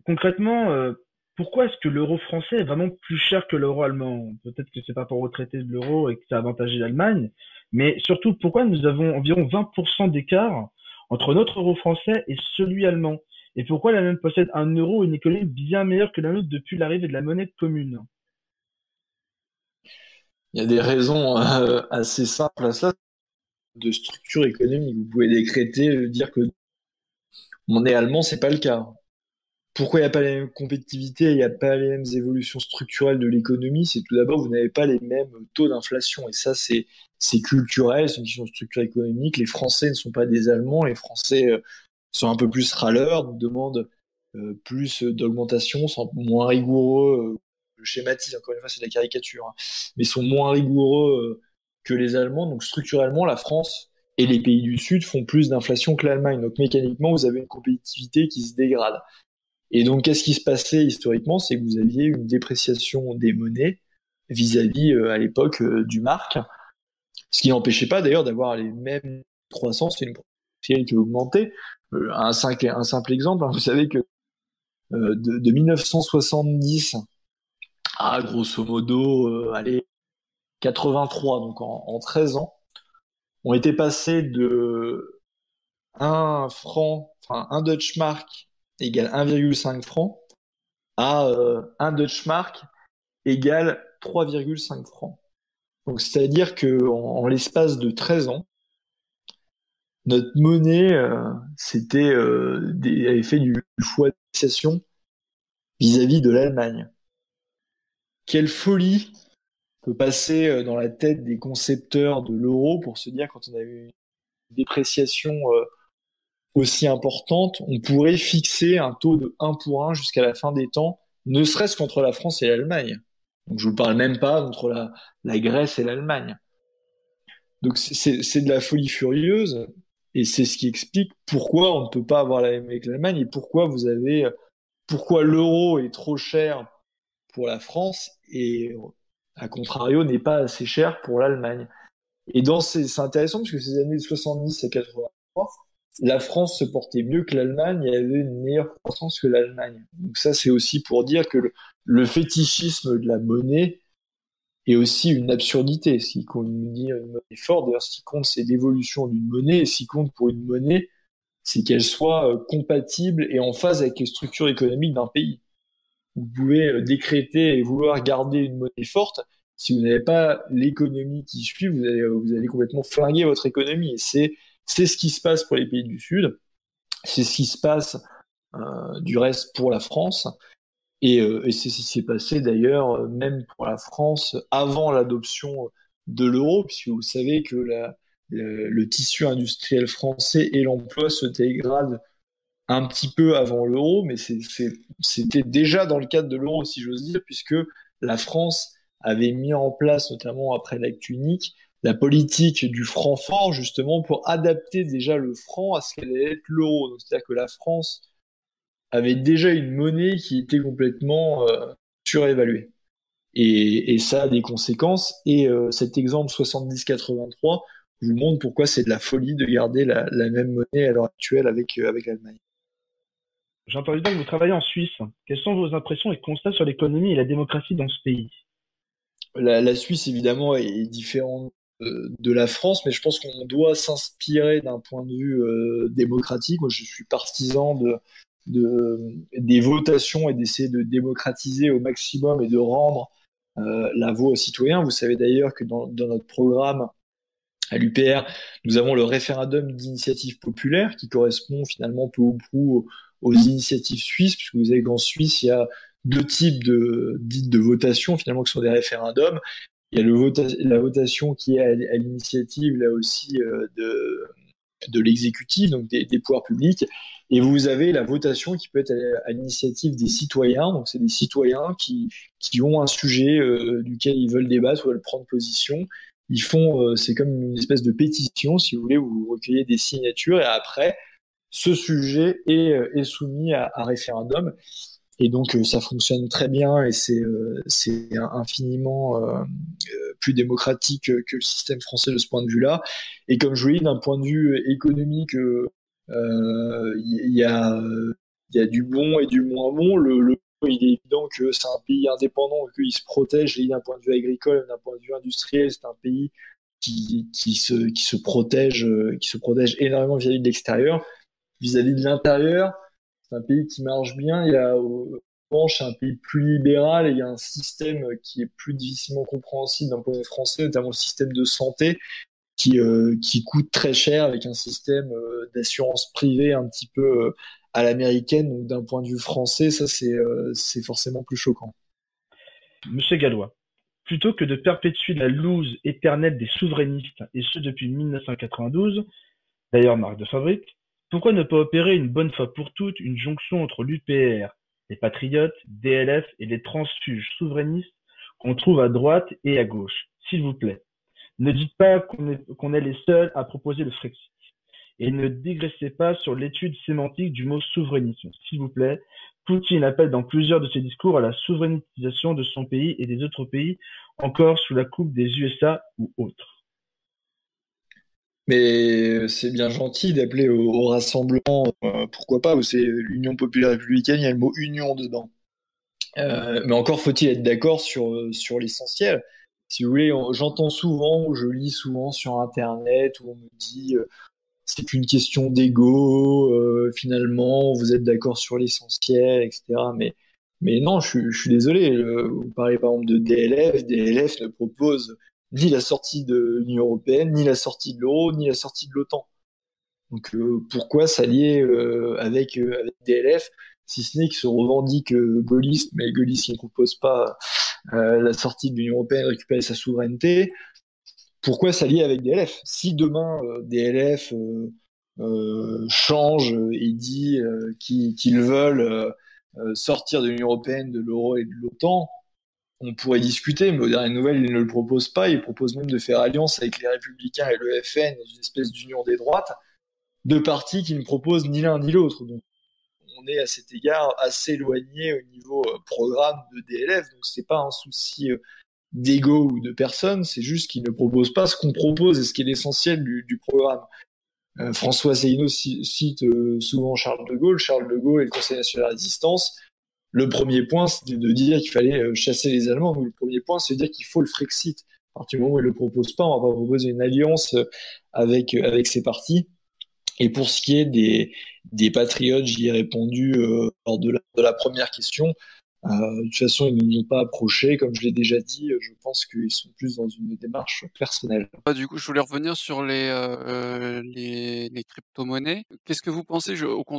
[SPEAKER 1] Concrètement, pourquoi est-ce que l'euro français est vraiment plus cher que l'euro allemand? Peut-être que c'est par rapport au traité de l'euro et que ça a avantagé l'Allemagne, mais surtout, pourquoi nous avons environ 20% d'écart entre notre euro français et celui allemand? Et pourquoi l'Allemagne possède un euro et une économie bien meilleure que la nôtre depuis l'arrivée de la monnaie commune?
[SPEAKER 2] Il y a des raisons assez simples à ça, de structure économique. Vous pouvez décréter, dire que monnaie allemand, c'est pas le cas. Pourquoi il n'y a pas la même compétitivité, il n'y a pas les mêmes évolutions structurelles de l'économie? C'est tout d'abord, vous n'avez pas les mêmes taux d'inflation. Et ça, c'est culturel, c'est une question de structure économique. Les Français ne sont pas des Allemands. Les Français sont un peu plus râleurs, demandent plus d'augmentation, sont moins rigoureux. Je schématise, encore une fois, c'est de la caricature, hein, mais sont moins rigoureux que les Allemands. Donc structurellement, la France et les pays du Sud font plus d'inflation que l'Allemagne. Donc mécaniquement, vous avez une compétitivité qui se dégrade. Et donc, qu'est-ce qui se passait historiquement? C'est que vous aviez une dépréciation des monnaies vis-à-vis, à l'époque, du mark, ce qui n'empêchait pas d'ailleurs d'avoir les mêmes croissances et une potentielle qui augmentait. Un simple exemple, hein, vous savez que de 1970 à grosso modo, allez, 83, donc en 13 ans, on était passé de un franc, enfin un Deutsche Mark égale 1,5 franc à un Deutsche Mark égale 3,5 francs. Donc, c'est-à-dire que en l'espace de 13 ans, notre monnaie avait fait du choix d'appréciation vis-à-vis de l'Allemagne. Quelle folie peut passer dans la tête des concepteurs de l'euro pour se dire quand on a eu une dépréciation aussi importante, on pourrait fixer un taux de 1 pour 1 jusqu'à la fin des temps, ne serait-ce qu'entre la France et l'Allemagne. Donc je vous parle même pas entre la Grèce et l'Allemagne. Donc c'est de la folie furieuse et c'est ce qui explique pourquoi on ne peut pas avoir la même avec l'Allemagne et pourquoi l'euro est trop cher pour la France et à contrario n'est pas assez cher pour l'Allemagne. Et c'est intéressant parce que ces années 70 à 83, la France se portait mieux que l'Allemagne et avait une meilleure croissance que l'Allemagne. Donc ça, c'est aussi pour dire que le fétichisme de la monnaie est aussi une absurdité. Ce qui compte, dire une monnaie forte, d'ailleurs, ce qui compte, c'est l'évolution d'une monnaie. Et ce qui compte pour une monnaie, c'est qu'elle soit compatible et en phase avec les structures économiques d'un pays. Vous pouvez décréter et vouloir garder une monnaie forte, Si vous n'avez pas l'économie qui suit, vous allez complètement flinguer votre économie. Et c'est ce qui se passe pour les pays du Sud. C'est ce qui se passe du reste pour la France. Et c'est ce qui s'est passé d'ailleurs même pour la France avant l'adoption de l'euro, puisque vous savez que le tissu industriel français et l'emploi se dégradent un petit peu avant l'euro, mais c'était déjà dans le cadre de l'euro, si j'ose dire, puisque la France avait mis en place, notamment après l'acte unique, la politique du franc fort, justement, pour adapter déjà le franc à ce qu'allait être l'euro. Donc, c'est-à-dire que la France avait déjà une monnaie qui était complètement surévaluée. Et ça a des conséquences. Et cet exemple 70-83 vous montre pourquoi c'est de la folie de garder la même monnaie à l'heure actuelle avec l'Allemagne.
[SPEAKER 1] J'ai entendu dire que vous travaillez en Suisse. Quelles sont vos impressions et constats sur l'économie et la démocratie dans ce pays?
[SPEAKER 2] La Suisse, évidemment, est différente de la France, mais je pense qu'on doit s'inspirer d'un point de vue démocratique. Moi, je suis partisan des votations et d'essayer de démocratiser au maximum et de rendre la voix aux citoyens. Vous savez d'ailleurs que dans notre programme à l'UPR, nous avons le référendum d'initiative populaire qui correspond finalement peu ou prou aux initiatives suisses, puisque vous savez qu'en Suisse, il y a deux types dites de votation finalement qui sont des référendums. Il y a la votation qui est à l'initiative là aussi de l'exécutif, donc des pouvoirs publics, et vous avez la votation qui peut être à l'initiative des citoyens, donc c'est des citoyens qui ont un sujet duquel ils veulent débattre ou veulent prendre position. Ils font, c'est comme une espèce de pétition, si vous voulez, où vous recueillez des signatures, et après, ce sujet est soumis à référendum. Et donc, ça fonctionne très bien et c'est infiniment plus démocratique que le système français de ce point de vue-là. Et comme je vous l'ai dit, d'un point de vue économique, il y a du bon et du moins bon. Il est évident que c'est un pays indépendant, qu'il se protège, et d'un point de vue agricole, d'un point de vue industriel, c'est un pays qui se protège énormément vis-à-vis de l'extérieur. Vis-à-vis de l'intérieur, c'est un pays qui marche bien. Il y a, en revanche, un pays plus libéral et il y a un système qui est plus difficilement compréhensible d'un point de vue français, notamment le système de santé qui coûte très cher avec un système d'assurance privée un petit peu à l'américaine. Donc, d'un point de vue français, ça, c'est forcément plus choquant.
[SPEAKER 1] Monsieur Gallois, plutôt que de perpétuer la loose éternelle des souverainistes, et ce depuis 1992, d'ailleurs marque de fabrique, pourquoi ne pas opérer une bonne fois pour toutes une jonction entre l'UPR, les patriotes, DLF et les transfuges souverainistes qu'on trouve à droite et à gauche, s'il vous plaît? Ne dites pas qu'on est les seuls à proposer le Frexit. Et ne dégraissez pas sur l'étude sémantique du mot souverainisme, s'il vous plaît. Poutine appelle dans plusieurs de ses discours à la souverainisation de son pays et des autres pays, encore sous la coupe des USA ou autres.
[SPEAKER 2] Mais c'est bien gentil d'appeler au rassemblement, pourquoi pas, c'est l'Union populaire républicaine, il y a le mot union dedans. Mais encore faut-il être d'accord sur l'essentiel. Si vous voulez, j'entends souvent, ou je lis souvent sur Internet, où on me dit c'est qu'une question d'ego, finalement, vous êtes d'accord sur l'essentiel, etc. Mais non, je suis désolé. Vous parlez par exemple de DLF. DLF ne propose ni la sortie de l'Union européenne, ni la sortie de l'euro, ni la sortie de l'OTAN. Donc pourquoi s'allier avec DLF, si ce n'est qu'ils se revendiquent gaullistes, mais gaullistes qui ne proposent pas la sortie de l'Union européenne, récupérer sa souveraineté? Pourquoi s'allier avec DLF? Si demain DLF change et dit qu'ils veulent sortir de l'Union européenne, de l'euro et de l'OTAN, on pourrait discuter, mais aux dernières nouvelles, ils ne le proposent pas. Ils proposent même de faire alliance avec les Républicains et le FN dans une espèce d'union des droites, deux partis qui ne proposent ni l'un ni l'autre. Donc, on est à cet égard assez éloigné au niveau programme de DLF. Donc, c'est pas un souci d'ego ou de personne, c'est juste qu'ils ne proposent pas ce qu'on propose et ce qui est l'essentiel du programme. François Asselineau cite souvent Charles de Gaulle. Charles de Gaulle et le Conseil national de la résistance. Le premier point, c'était de dire qu'il fallait chasser les Allemands. Donc, le premier point, c'est de dire qu'il faut le Frexit. À partir du moment où ils ne le proposent pas, on va pas proposer une alliance avec ces partis. Et pour ce qui est des patriotes, j'y ai répondu lors de la première question. De toute façon, ils ne nous ont pas approchés, comme je l'ai déjà dit. Je pense qu'ils sont plus dans une démarche personnelle.
[SPEAKER 3] Du coup, je voulais revenir sur les crypto-monnaies. Qu'est-ce que vous pensez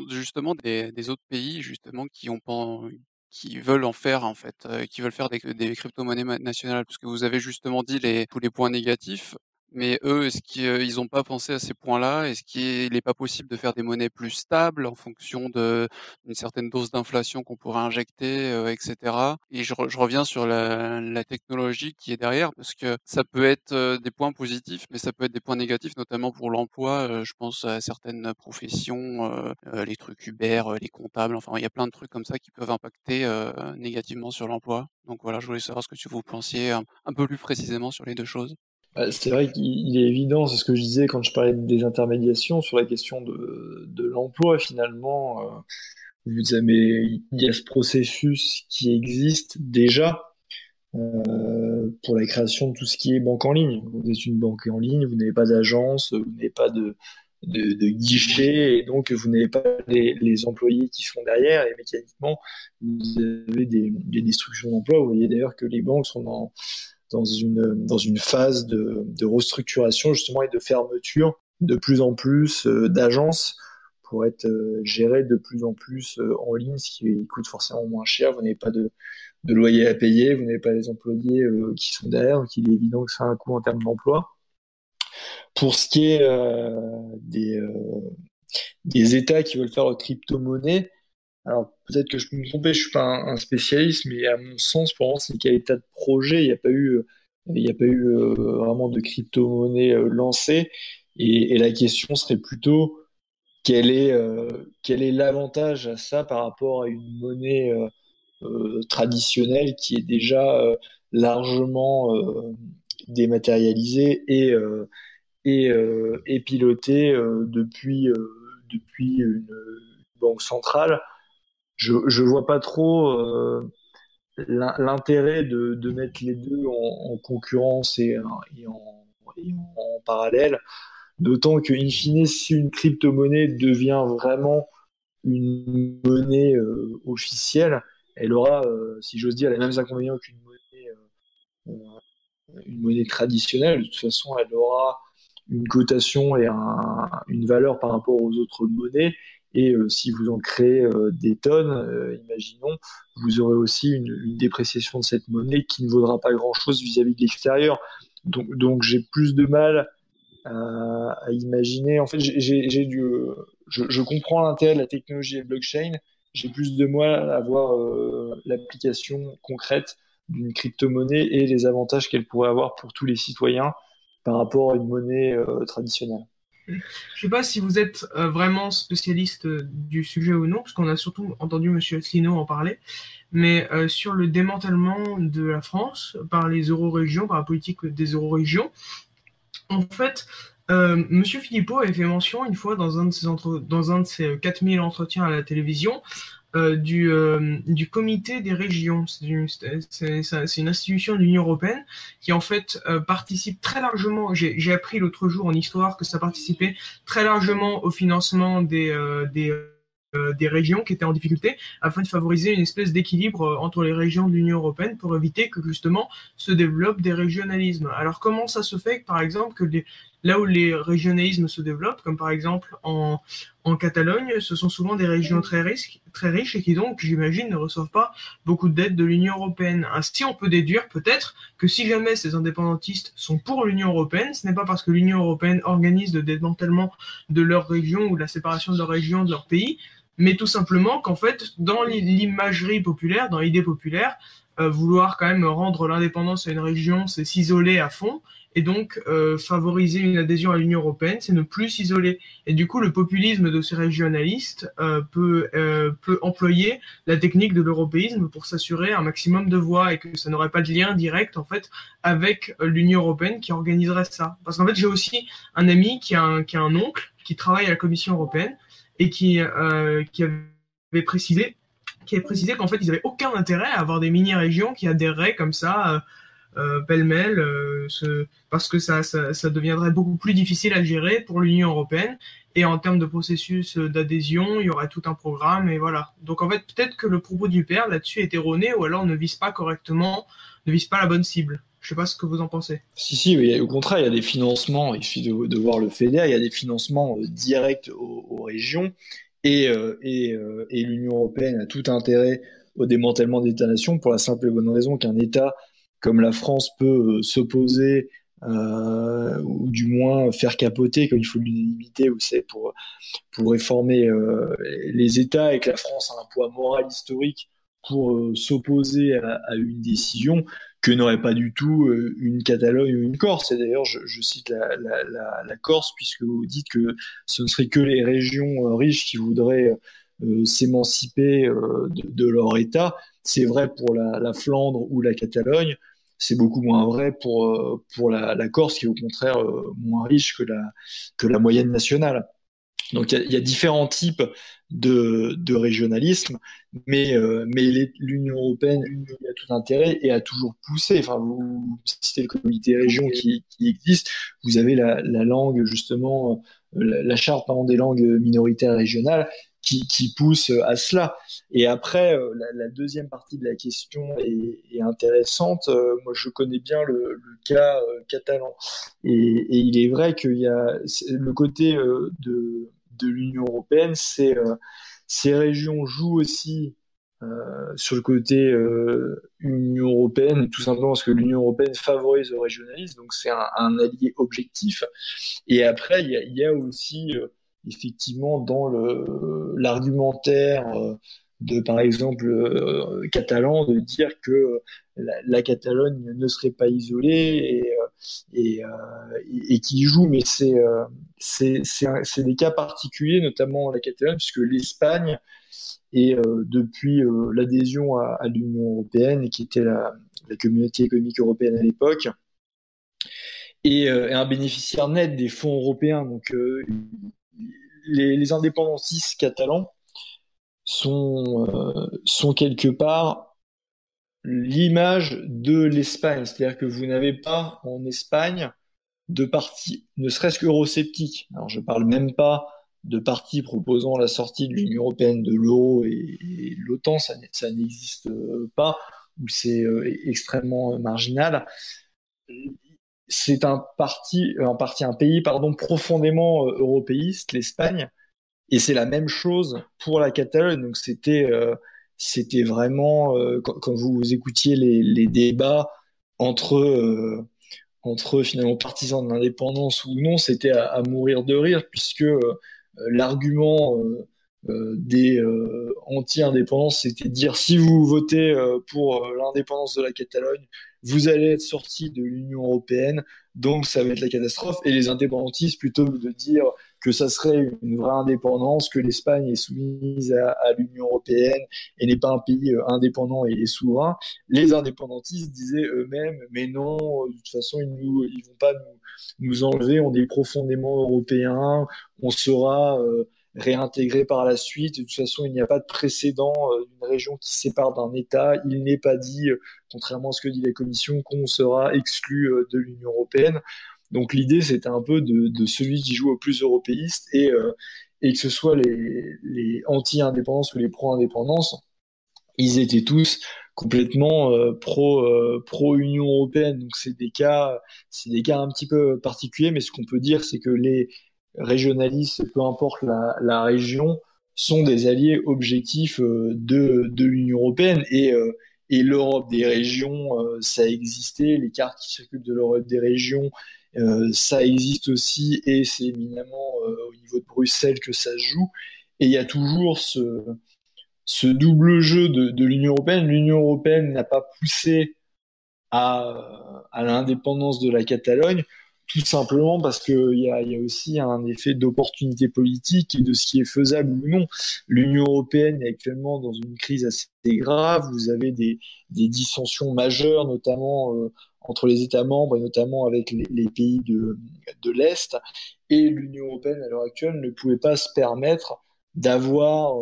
[SPEAKER 3] justement des autres pays justement qui veulent en faire en fait, qui veulent faire des crypto-monnaies nationales? Parce que vous avez justement dit tous les points négatifs, mais eux, est-ce qu'ils n'ont pas pensé à ces points-là? Est-ce qu'il n'est pas possible de faire des monnaies plus stables en fonction d'une certaine dose d'inflation qu'on pourrait injecter, etc. Et je reviens sur la technologie qui est derrière, parce que ça peut être des points positifs, mais ça peut être des points négatifs, notamment pour l'emploi. Je pense à certaines professions, les trucs Uber, les comptables, enfin il y a plein de trucs comme ça qui peuvent impacter négativement sur l'emploi. Donc voilà, je voulais savoir ce que vous pensiez un peu plus précisément sur les deux choses.
[SPEAKER 2] C'est vrai qu'il est évident, c'est ce que je disais quand je parlais des intermédiations sur la question de l'emploi. Finalement, il y a ce processus qui existe déjà pour la création de tout ce qui est banque en ligne. Vous êtes une banque en ligne, vous n'avez pas d'agence, vous n'avez pas de guichet, et donc vous n'avez pas les employés qui sont derrière, et mécaniquement, vous avez des destructions d'emplois. Vous voyez d'ailleurs que les banques sont dans une phase de restructuration justement et de fermeture de plus en plus d'agences pour être gérées de plus en plus en ligne, ce qui coûte forcément moins cher. Vous n'avez pas de loyer à payer, vous n'avez pas les employés qui sont derrière, donc il est évident que ça a un coût en termes d'emploi. Pour ce qui est des États qui veulent faire crypto-monnaie, alors peut-être que je peux me tromper, je suis pas un spécialiste, mais à mon sens, pour l'instant, c'est qu'il y a des tas de projets, il n'y a pas eu vraiment de crypto-monnaie lancée, et la question serait plutôt quel est l'avantage à ça par rapport à une monnaie traditionnelle qui est déjà largement dématérialisée et pilotée depuis une banque centrale. Je vois pas trop l'intérêt de mettre les deux en concurrence et en parallèle, d'autant que, in fine, si une crypto-monnaie devient vraiment une monnaie officielle, elle aura, si j'ose dire, les mêmes inconvénients une monnaie traditionnelle. De toute façon, elle aura une cotation et une valeur par rapport aux autres monnaies. Et si vous en créez des tonnes, imaginons, vous aurez aussi une dépréciation de cette monnaie qui ne vaudra pas grand-chose vis-à-vis de l'extérieur. Donc j'ai plus de mal à imaginer. En fait, je comprends l'intérêt de la technologie et de blockchain. J'ai plus de mal à voir l'application concrète d'une crypto-monnaie et les avantages qu'elle pourrait avoir pour tous les citoyens par rapport à une monnaie traditionnelle.
[SPEAKER 4] Je ne sais pas si vous êtes vraiment spécialiste du sujet ou non, parce qu'on a surtout entendu M. Asselineau en parler, mais sur le démantèlement de la France par les euro-régions, par la politique des euro-régions, en fait, M. Philippot avait fait mention une fois dans un de ses 4000 entretiens à la télévision du comité des régions. C'est une institution de l'Union européenne qui en fait participe très largement. J'ai appris l'autre jour en histoire que ça participait très largement au financement des régions qui étaient en difficulté afin de favoriser une espèce d'équilibre entre les régions de l'Union européenne pour éviter que justement se développent des régionalismes. Alors comment ça se fait, par exemple, que là où les régionalismes se développent, comme par exemple en Catalogne, ce sont souvent des régions très riches et qui donc, j'imagine, ne reçoivent pas beaucoup d'aide de l'Union européenne. Ainsi, on peut déduire peut-être que si jamais ces indépendantistes sont pour l'Union européenne, ce n'est pas parce que l'Union européenne organise le démantèlement de leur région ou la séparation de leur région de leur pays, mais tout simplement qu'en fait, dans l'imagerie populaire, dans l'idée populaire, vouloir quand même rendre l'indépendance à une région, c'est s'isoler à fond, et donc favoriser une adhésion à l'Union européenne, c'est ne plus s'isoler. Et du coup, le populisme de ces régionalistes peut employer la technique de l'européisme pour s'assurer un maximum de voix et que ça n'aurait pas de lien direct en fait avec l'Union européenne qui organiserait ça. Parce qu'en fait, j'ai aussi un ami qui a un oncle qui travaille à la Commission européenne et qui avait précisé qu'en fait, ils n'avaient aucun intérêt à avoir des mini-régions qui adhéreraient comme ça pêle-mêle, parce que ça deviendrait beaucoup plus difficile à gérer pour l'Union européenne Et en termes de processus d'adhésion, il y aurait tout un programme et voilà. Donc en fait, peut-être que le propos du père là-dessus est erroné ou alors ne vise pas correctement, ne vise pas la bonne cible. Je sais pas ce que vous en pensez.
[SPEAKER 2] Si, mais au contraire, il y a des financements, il suffit de voir le FEDER, il y a des financements directs aux régions et l'Union européenne a tout intérêt au démantèlement d'États-nations pour la simple et bonne raison qu'un État comme la France peut s'opposer ou du moins faire capoter comme il faut l'unanimité ou c'est pour réformer les États et que la France a un poids moral historique pour s'opposer à une décision que n'aurait pas du tout une Catalogne ou une Corse. Et d'ailleurs, je cite la Corse, puisque vous dites que ce ne serait que les régions riches qui voudraient s'émanciper de leur État. C'est vrai pour la Flandre ou la Catalogne, c'est beaucoup moins vrai pour la Corse, qui est au contraire moins riche que la moyenne nationale. Donc il y a différents types de régionalisme, mais l'Union européenne a tout intérêt et a toujours poussé. Enfin, vous citez le comité région qui existe. Vous avez la langue justement, la charte pardon, des langues minoritaires régionales qui pousse à cela. Et après, la deuxième partie de la question est intéressante. Moi, je connais bien le cas catalan, et il est vrai qu'il y a le côté de l'Union européenne, ces régions jouent aussi sur le côté Union européenne, tout simplement parce que l'Union européenne favorise le régionalisme, donc c'est un allié objectif. Et après, il y a aussi effectivement dans l'argumentaire de, par exemple, catalan, de dire que la Catalogne ne serait pas isolée et qui joue, mais c'est des cas particuliers, notamment la Catalogne, puisque l'Espagne est depuis l'adhésion à l'Union européenne, qui était la communauté économique européenne à l'époque, et un bénéficiaire net des fonds européens. Donc les indépendantistes catalans sont quelque part l'image de l'Espagne. C'est-à-dire que vous n'avez pas en Espagne de parti, ne serait-ce qu'eurosceptique. Alors je parle même pas de partis proposant la sortie de l'Union européenne, de l'euro et l'OTAN, ça n'existe pas, ou c'est extrêmement marginal. C'est un pays, pardon, profondément européiste, l'Espagne, et c'est la même chose pour la Catalogne. Donc c'était vraiment quand vous écoutiez les débats entre finalement partisans de l'indépendance ou non, c'était à mourir de rire, puisque l'argument des anti-indépendances, c'était de dire si vous votez pour l'indépendance de la Catalogne, vous allez être sorti de l'Union européenne, donc ça va être la catastrophe. Et les indépendantistes, plutôt que de dire que ça serait une vraie indépendance, que l'Espagne est soumise à l'Union européenne et n'est pas un pays indépendant et souverain, les indépendantistes disaient eux-mêmes, mais non, de toute façon, ils vont pas nous enlever, on est profondément européens, on sera réintégré par la suite. De toute façon, il n'y a pas de précédent d'une région qui se sépare d'un État. Il n'est pas dit, contrairement à ce que dit la Commission, qu'on sera exclu de l'Union européenne. Donc l'idée, c'était un peu de celui qui joue au plus européiste et que ce soit les anti-indépendance ou les pro-indépendance, ils étaient tous complètement pro Union européenne. Donc c'est des cas un petit peu particuliers, mais ce qu'on peut dire, c'est que les régionalistes, peu importe la région, sont des alliés objectifs de l'Union européenne et l'Europe des régions, ça a existé. Les cartes qui circulent de l'Europe des régions, ça existe aussi, et c'est éminemment au niveau de Bruxelles que ça se joue. Et il y a toujours ce double jeu de l'Union européenne. L'Union européenne n'a pas poussé à l'indépendance de la Catalogne, tout simplement parce qu'il y a aussi un effet d'opportunité politique et de ce qui est faisable ou non. L'Union européenne est actuellement dans une crise assez grave. Vous avez des dissensions majeures, notamment entre les États membres et notamment avec les pays de l'Est. Et l'Union européenne, à l'heure actuelle, ne pouvait pas se permettre d'avoir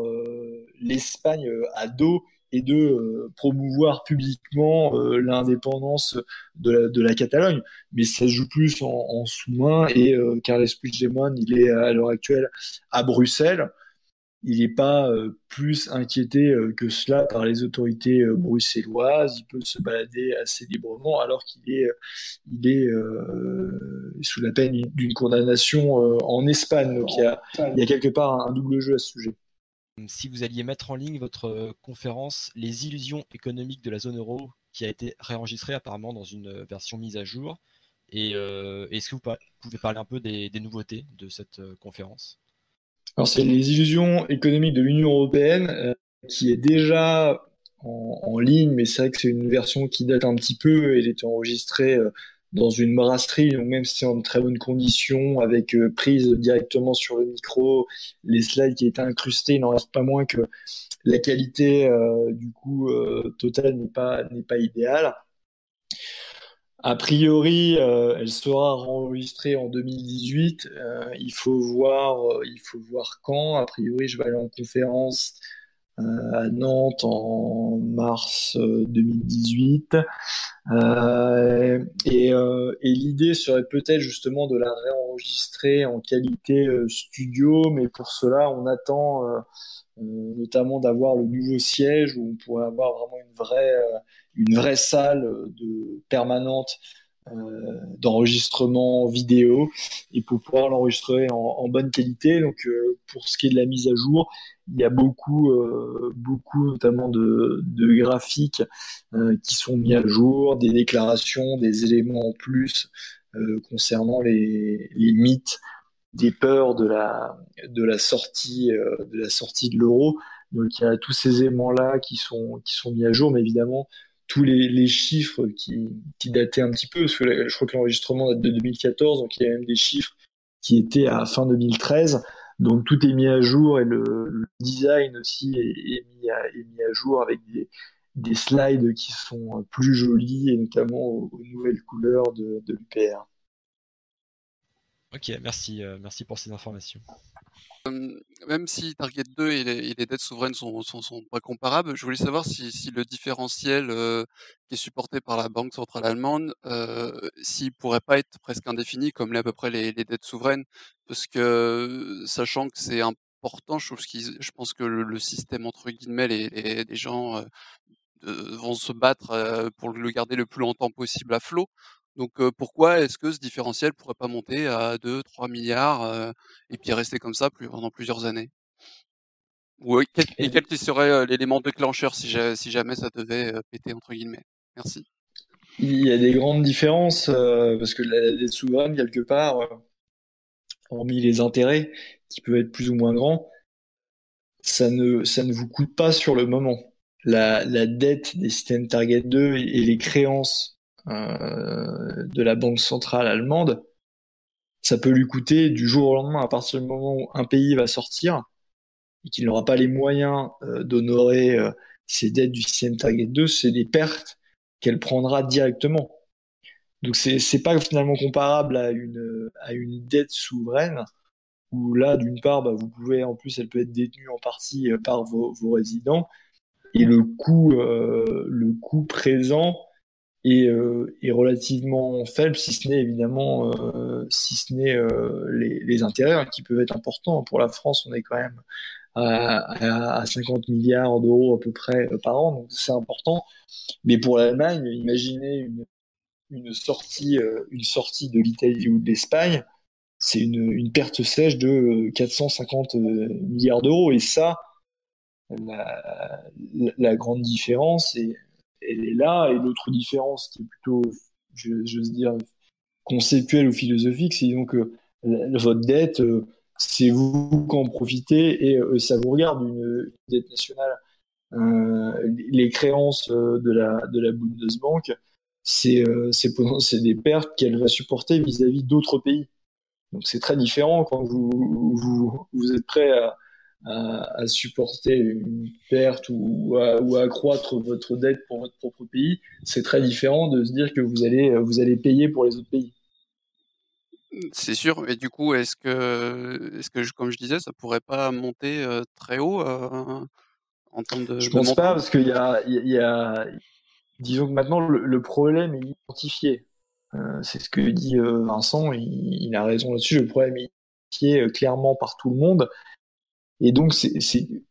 [SPEAKER 2] l'Espagne à dos et de promouvoir publiquement l'indépendance de la Catalogne. Mais ça se joue plus en sous-main et Carles Puigdemont, il est à l'heure actuelle à Bruxelles. Il n'est pas plus inquiété que cela par les autorités bruxelloises. Il peut se balader assez librement alors il est sous la peine d'une condamnation en Espagne. Donc il y a quelque part un double jeu à ce sujet.
[SPEAKER 5] Si vous alliez mettre en ligne votre conférence Les illusions économiques de la zone euro, qui a été réenregistrée apparemment dans une version mise à jour, et est-ce que vous pouvez parler un peu des nouveautés de cette conférence?
[SPEAKER 2] Alors, c'est les illusions économiques de l'Union européenne qui est déjà en ligne, mais c'est vrai que c'est une version qui date un petit peu. Elle était enregistrée dans une brasserie, donc même si c'est en très bonnes conditions, avec prise directement sur le micro, les slides qui étaient incrustés, il n'en reste pas moins que la qualité totale n'est pas idéale. A priori, elle sera enregistrée en 2018. Il faut voir quand. A priori, je vais aller en conférence à Nantes en mars 2018. Et l'idée serait peut-être justement de la réenregistrer en qualité studio, mais pour cela, on attend notamment d'avoir le nouveau siège où on pourrait avoir vraiment une vraie salle permanente d'enregistrement vidéo et pour pouvoir l'enregistrer en bonne qualité. Donc pour ce qui est de la mise à jour, il y a beaucoup notamment de graphiques qui sont mis à jour, des déclarations, des éléments en plus concernant les mythes, des peurs de la sortie de l'euro. Donc il y a tous ces éléments-là qui sont mis à jour, mais évidemment tous les chiffres qui dataient un petit peu, parce que je crois que l'enregistrement date de 2014, donc il y a même des chiffres qui étaient à fin 2013. Donc tout est mis à jour et le design aussi est mis à jour avec des slides qui sont plus jolis et notamment aux nouvelles couleurs de l'UPR.
[SPEAKER 5] Ok, merci pour ces informations.
[SPEAKER 3] Même si Target 2 et les dettes souveraines sont pas comparables, je voulais savoir si le différentiel qui est supporté par la Banque centrale allemande, s'il pourrait pas être presque indéfini comme l'est à peu près les dettes souveraines, parce que sachant que c'est important, je pense que le système entre guillemets, les gens vont se battre pour le garder le plus longtemps possible à flot. Donc pourquoi est-ce que ce différentiel pourrait pas monter à 2-3 milliards et puis rester comme ça pendant plusieurs années? Ou quel qui serait l'élément déclencheur si jamais ça devait péter entre guillemets? Merci.
[SPEAKER 2] Il y a des grandes différences parce que la dette souveraine, quelque part, hormis les intérêts qui peuvent être plus ou moins grands, ça ne vous coûte pas sur le moment. La dette des systèmes Target 2 et les créances de la Banque centrale allemande, ça peut lui coûter du jour au lendemain, à partir du moment où un pays va sortir et qu'il n'aura pas les moyens d'honorer ses dettes du système Target 2, c'est des pertes qu'elle prendra directement. Donc c'est pas finalement comparable à une dette souveraine où là d'une part bah, vous pouvez en plus elle peut être détenue en partie par vos résidents et le coût présent est relativement faible si ce n'est évidemment les intérêts hein, qui peuvent être importants. Pour la France, on est quand même à 50 milliards d'euros à peu près par an, donc c'est important. Mais pour l'Allemagne, imaginez une sortie de l'Italie ou de l'Espagne, c'est une perte sèche de 450 milliards d'euros. Et ça, la grande différence, elle est là. Et l'autre différence qui est plutôt, j'ose dire, conceptuelle ou philosophique, c'est donc votre dette, c'est vous qui en profitez et ça vous regarde une dette nationale. Les créances de la Bundesbank, c'est des pertes qu'elle va supporter vis-à-vis d'autres pays. Donc c'est très différent quand vous êtes prêt à supporter une perte ou à accroître votre dette pour votre propre pays. C'est très différent de se dire que vous allez payer pour les autres pays.
[SPEAKER 3] C'est sûr. Et du coup, est-ce que comme je disais, ça pourrait pas monter très haut en termes
[SPEAKER 2] Je
[SPEAKER 3] de
[SPEAKER 2] pense pas,
[SPEAKER 3] montant?
[SPEAKER 2] parce disons que maintenant le problème est identifié. C'est ce que dit Vincent, il a raison là-dessus. Le problème est identifié clairement par tout le monde, et donc il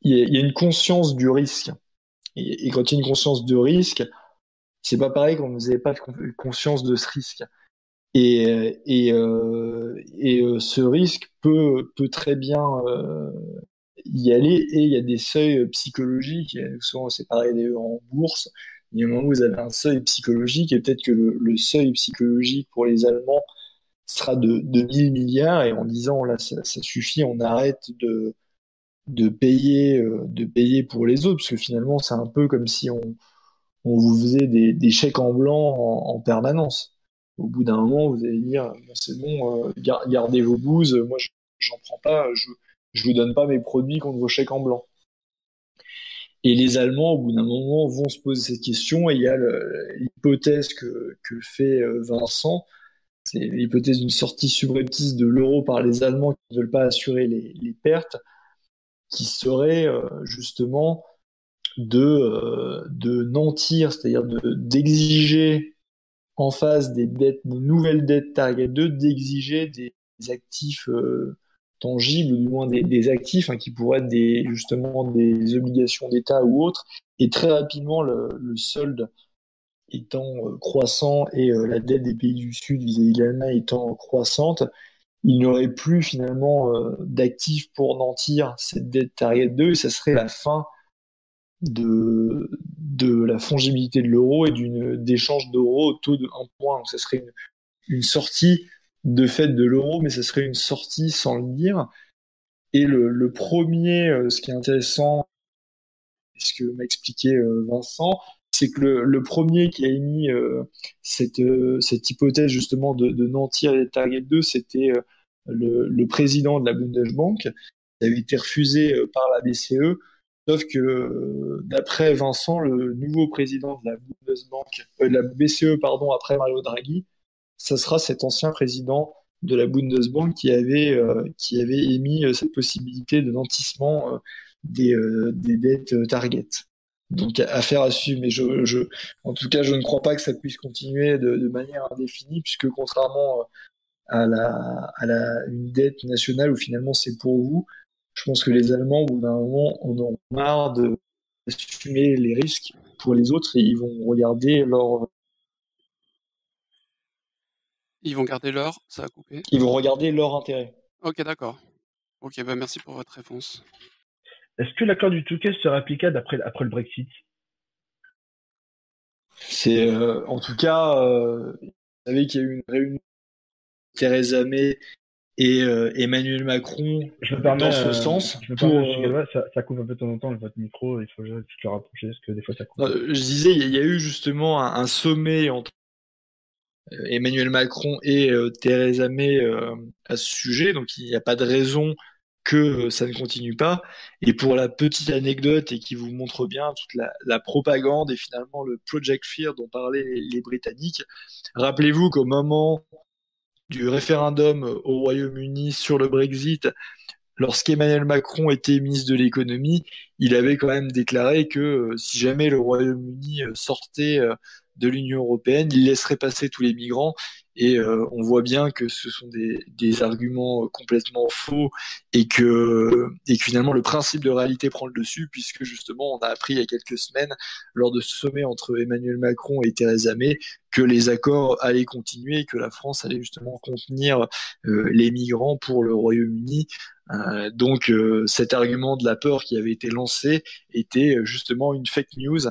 [SPEAKER 2] y a une conscience du risque. Et quand il y a une conscience de risque, c'est pas pareil quand vous n'avez pas de conscience de ce risque. Ce risque peut très bien y aller, et il y a des seuils psychologiques. Souvent, c'est pareil d'ailleurs en bourse. Il y a un moment où vous avez un seuil psychologique, et peut-être que le seuil psychologique pour les Allemands sera de 1000 milliards, et en disant là, ça suffit, on arrête de payer pour les autres, parce que finalement, c'est un peu comme si on vous faisait des chèques en blanc en permanence. Au bout d'un moment, vous allez dire, bon, c'est bon, gardez vos bouses, moi, j'en prends pas, je vous donne pas mes produits contre vos chèques en blanc. Et les Allemands, au bout d'un moment, vont se poser cette question, et il y a l'hypothèse que fait Vincent, c'est l'hypothèse d'une sortie subreptice de l'euro par les Allemands qui ne veulent pas assurer les pertes, qui serait justement de nantir, c'est-à-dire d'exiger en face des dettes, des nouvelles dettes Target 2, d'exiger des actifs tangibles, ou du moins des actifs qui pourraient être justement des obligations d'État ou autres, et très rapidement le solde étant croissant, et la dette des pays du Sud vis-à-vis de l'Allemagne étant croissante, il n'y aurait plus finalement d'actifs pour nantir cette dette Target 2, et ça serait la fin de la fongibilité de l'euro et d'échange d'euros au taux de 1 point. Donc ça serait une sortie de fait de l'euro, mais ça serait une sortie sans le dire. Et le premier, ce qui est intéressant, ce que m'a expliqué Vincent, c'est que le premier qui a émis cette hypothèse justement de nantir les Target 2, c'était le président de la Bundesbank. Ça avait été refusé par la BCE. Sauf que, d'après Vincent, le nouveau président de la de la BCE, pardon, après Mario Draghi, ça sera cet ancien président de la Bundesbank qui avait émis cette possibilité de nantissement des dettes target. Donc, affaire à suivre. Mais en tout cas, je ne crois pas que ça puisse continuer de manière indéfinie, puisque contrairement une dette nationale où finalement c'est pour vous, je pense que les Allemands, au bout d'un moment, en ont marre d'assumer les risques pour les autres, et ils vont regarder
[SPEAKER 3] Ils vont garder l'or, ça a coupé.
[SPEAKER 2] ils vont regarder leur intérêt.
[SPEAKER 3] Ok, d'accord. Ok, bah merci pour votre réponse.
[SPEAKER 1] Est-ce que l'accord du Touquet sera applicable après le Brexit?
[SPEAKER 2] C'est en tout cas, vous savez qu'il y a eu une réunion de Theresa May et Emmanuel Macron dans ce sens.
[SPEAKER 1] Je me permets, Monsieur Galva, ça coupe un peu de temps en temps votre micro, il faut juste le rapprocher parce que des fois ça coupe.
[SPEAKER 2] Je disais, il y a eu justement un sommet entre Emmanuel Macron et Theresa May à ce sujet, donc il n'y a pas de raison que ça ne continue pas. Et pour la petite anecdote, et qui vous montre bien toute la propagande et finalement le Project Fear dont parlaient les Britanniques, rappelez-vous qu'au moment du référendum au Royaume-Uni sur le Brexit, lorsqu'Emmanuel Macron était ministre de l'économie, il avait quand même déclaré que si jamais le Royaume-Uni sortait de l'Union européenne, il laisserait passer tous les migrants. Et on voit bien que ce sont des arguments complètement faux, et que finalement le principe de réalité prend le dessus, puisque justement on a appris il y a quelques semaines, lors de ce sommet entre Emmanuel Macron et Theresa May, que les accords allaient continuer, et que la France allait justement contenir les migrants pour le Royaume-Uni. Donc cet argument de la peur qui avait été lancé était justement une fake news.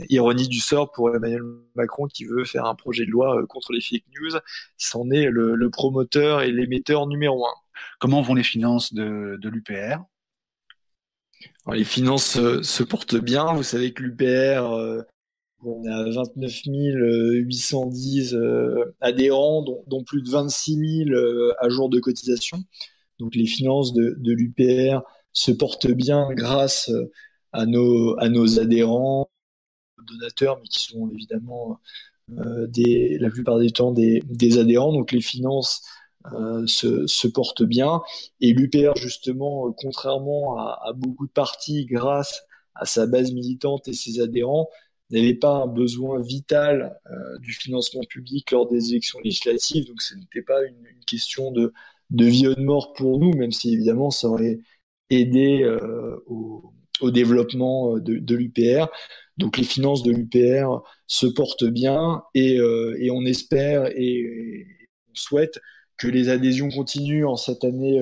[SPEAKER 2] Ironie du sort pour Emmanuel Macron, qui veut faire un projet de loi contre les fake news. C'en est le promoteur et l'émetteur numéro 1.
[SPEAKER 6] Comment vont les finances de l'UPR?
[SPEAKER 2] Alors, les finances se portent bien. Vous savez que l'UPR, on est à 29 810 adhérents, dont plus de 26 000 à jour de cotisation. Donc les finances de l'UPR se portent bien grâce à nos adhérents, donateurs, mais qui sont évidemment la plupart des temps des adhérents. Donc les finances se porte bien. Et l'UPR, justement, contrairement à beaucoup de partis, grâce à sa base militante et ses adhérents, n'avait pas un besoin vital du financement public lors des élections législatives. Donc ce n'était pas une question de vie ou de mort pour nous, même si évidemment ça aurait aidé au développement de l'UPR. Donc les finances de l'UPR se portent bien et on espère et on souhaite que les adhésions continuent en cette année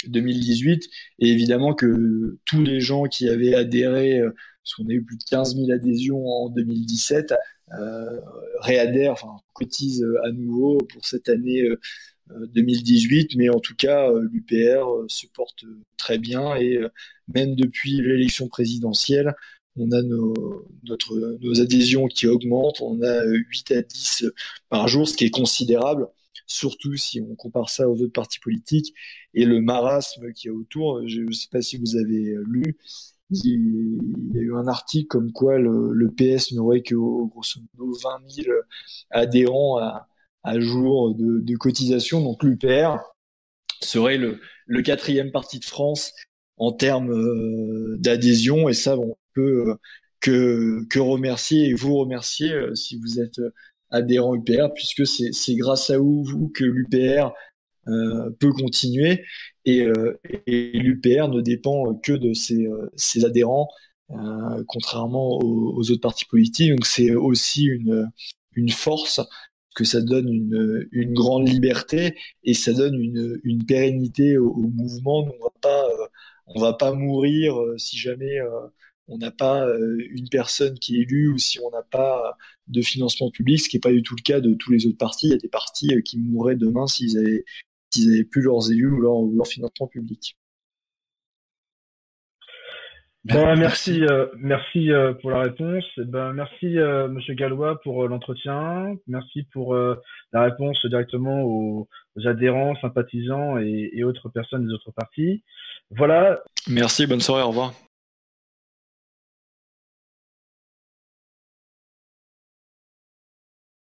[SPEAKER 2] 2018 et évidemment que tous les gens qui avaient adhéré, parce qu'on a eu plus de 15 000 adhésions en 2017, réadhèrent, enfin cotisent à nouveau pour cette année 2018, mais en tout cas, l'UPR se porte très bien et même depuis l'élection présidentielle, on a nos adhésions qui augmentent, on a 8 à 10 par jour, ce qui est considérable, surtout si on compare ça aux autres partis politiques et le marasme qu'il y a autour. Je ne sais pas si vous avez lu, il y a eu un article comme quoi le PS n'aurait que grosso modo 20 000 adhérents à jour de cotisation. Donc l'UPR serait le quatrième parti de France en termes d'adhésion. Et ça, on peut que remercier et vous remercier si vous êtes adhérent UPR, puisque c'est grâce à vous que l'UPR peut continuer et l'UPR ne dépend que de ses adhérents, contrairement aux autres partis politiques. Donc c'est aussi une force que ça donne une grande liberté et ça donne une pérennité au mouvement. On va pas mourir si jamais on n'a pas une personne qui est élue ou si on n'a pas de financement public, ce qui n'est pas du tout le cas de tous les autres partis. Il y a des partis qui mourraient demain s'ils avaient plus leurs élus ou leur financement public.
[SPEAKER 1] Merci pour la réponse. Merci Monsieur Gallois pour l'entretien. Merci pour la réponse directement aux adhérents, sympathisants et autres personnes des autres partis. Voilà.
[SPEAKER 2] Merci, bonne soirée, au revoir.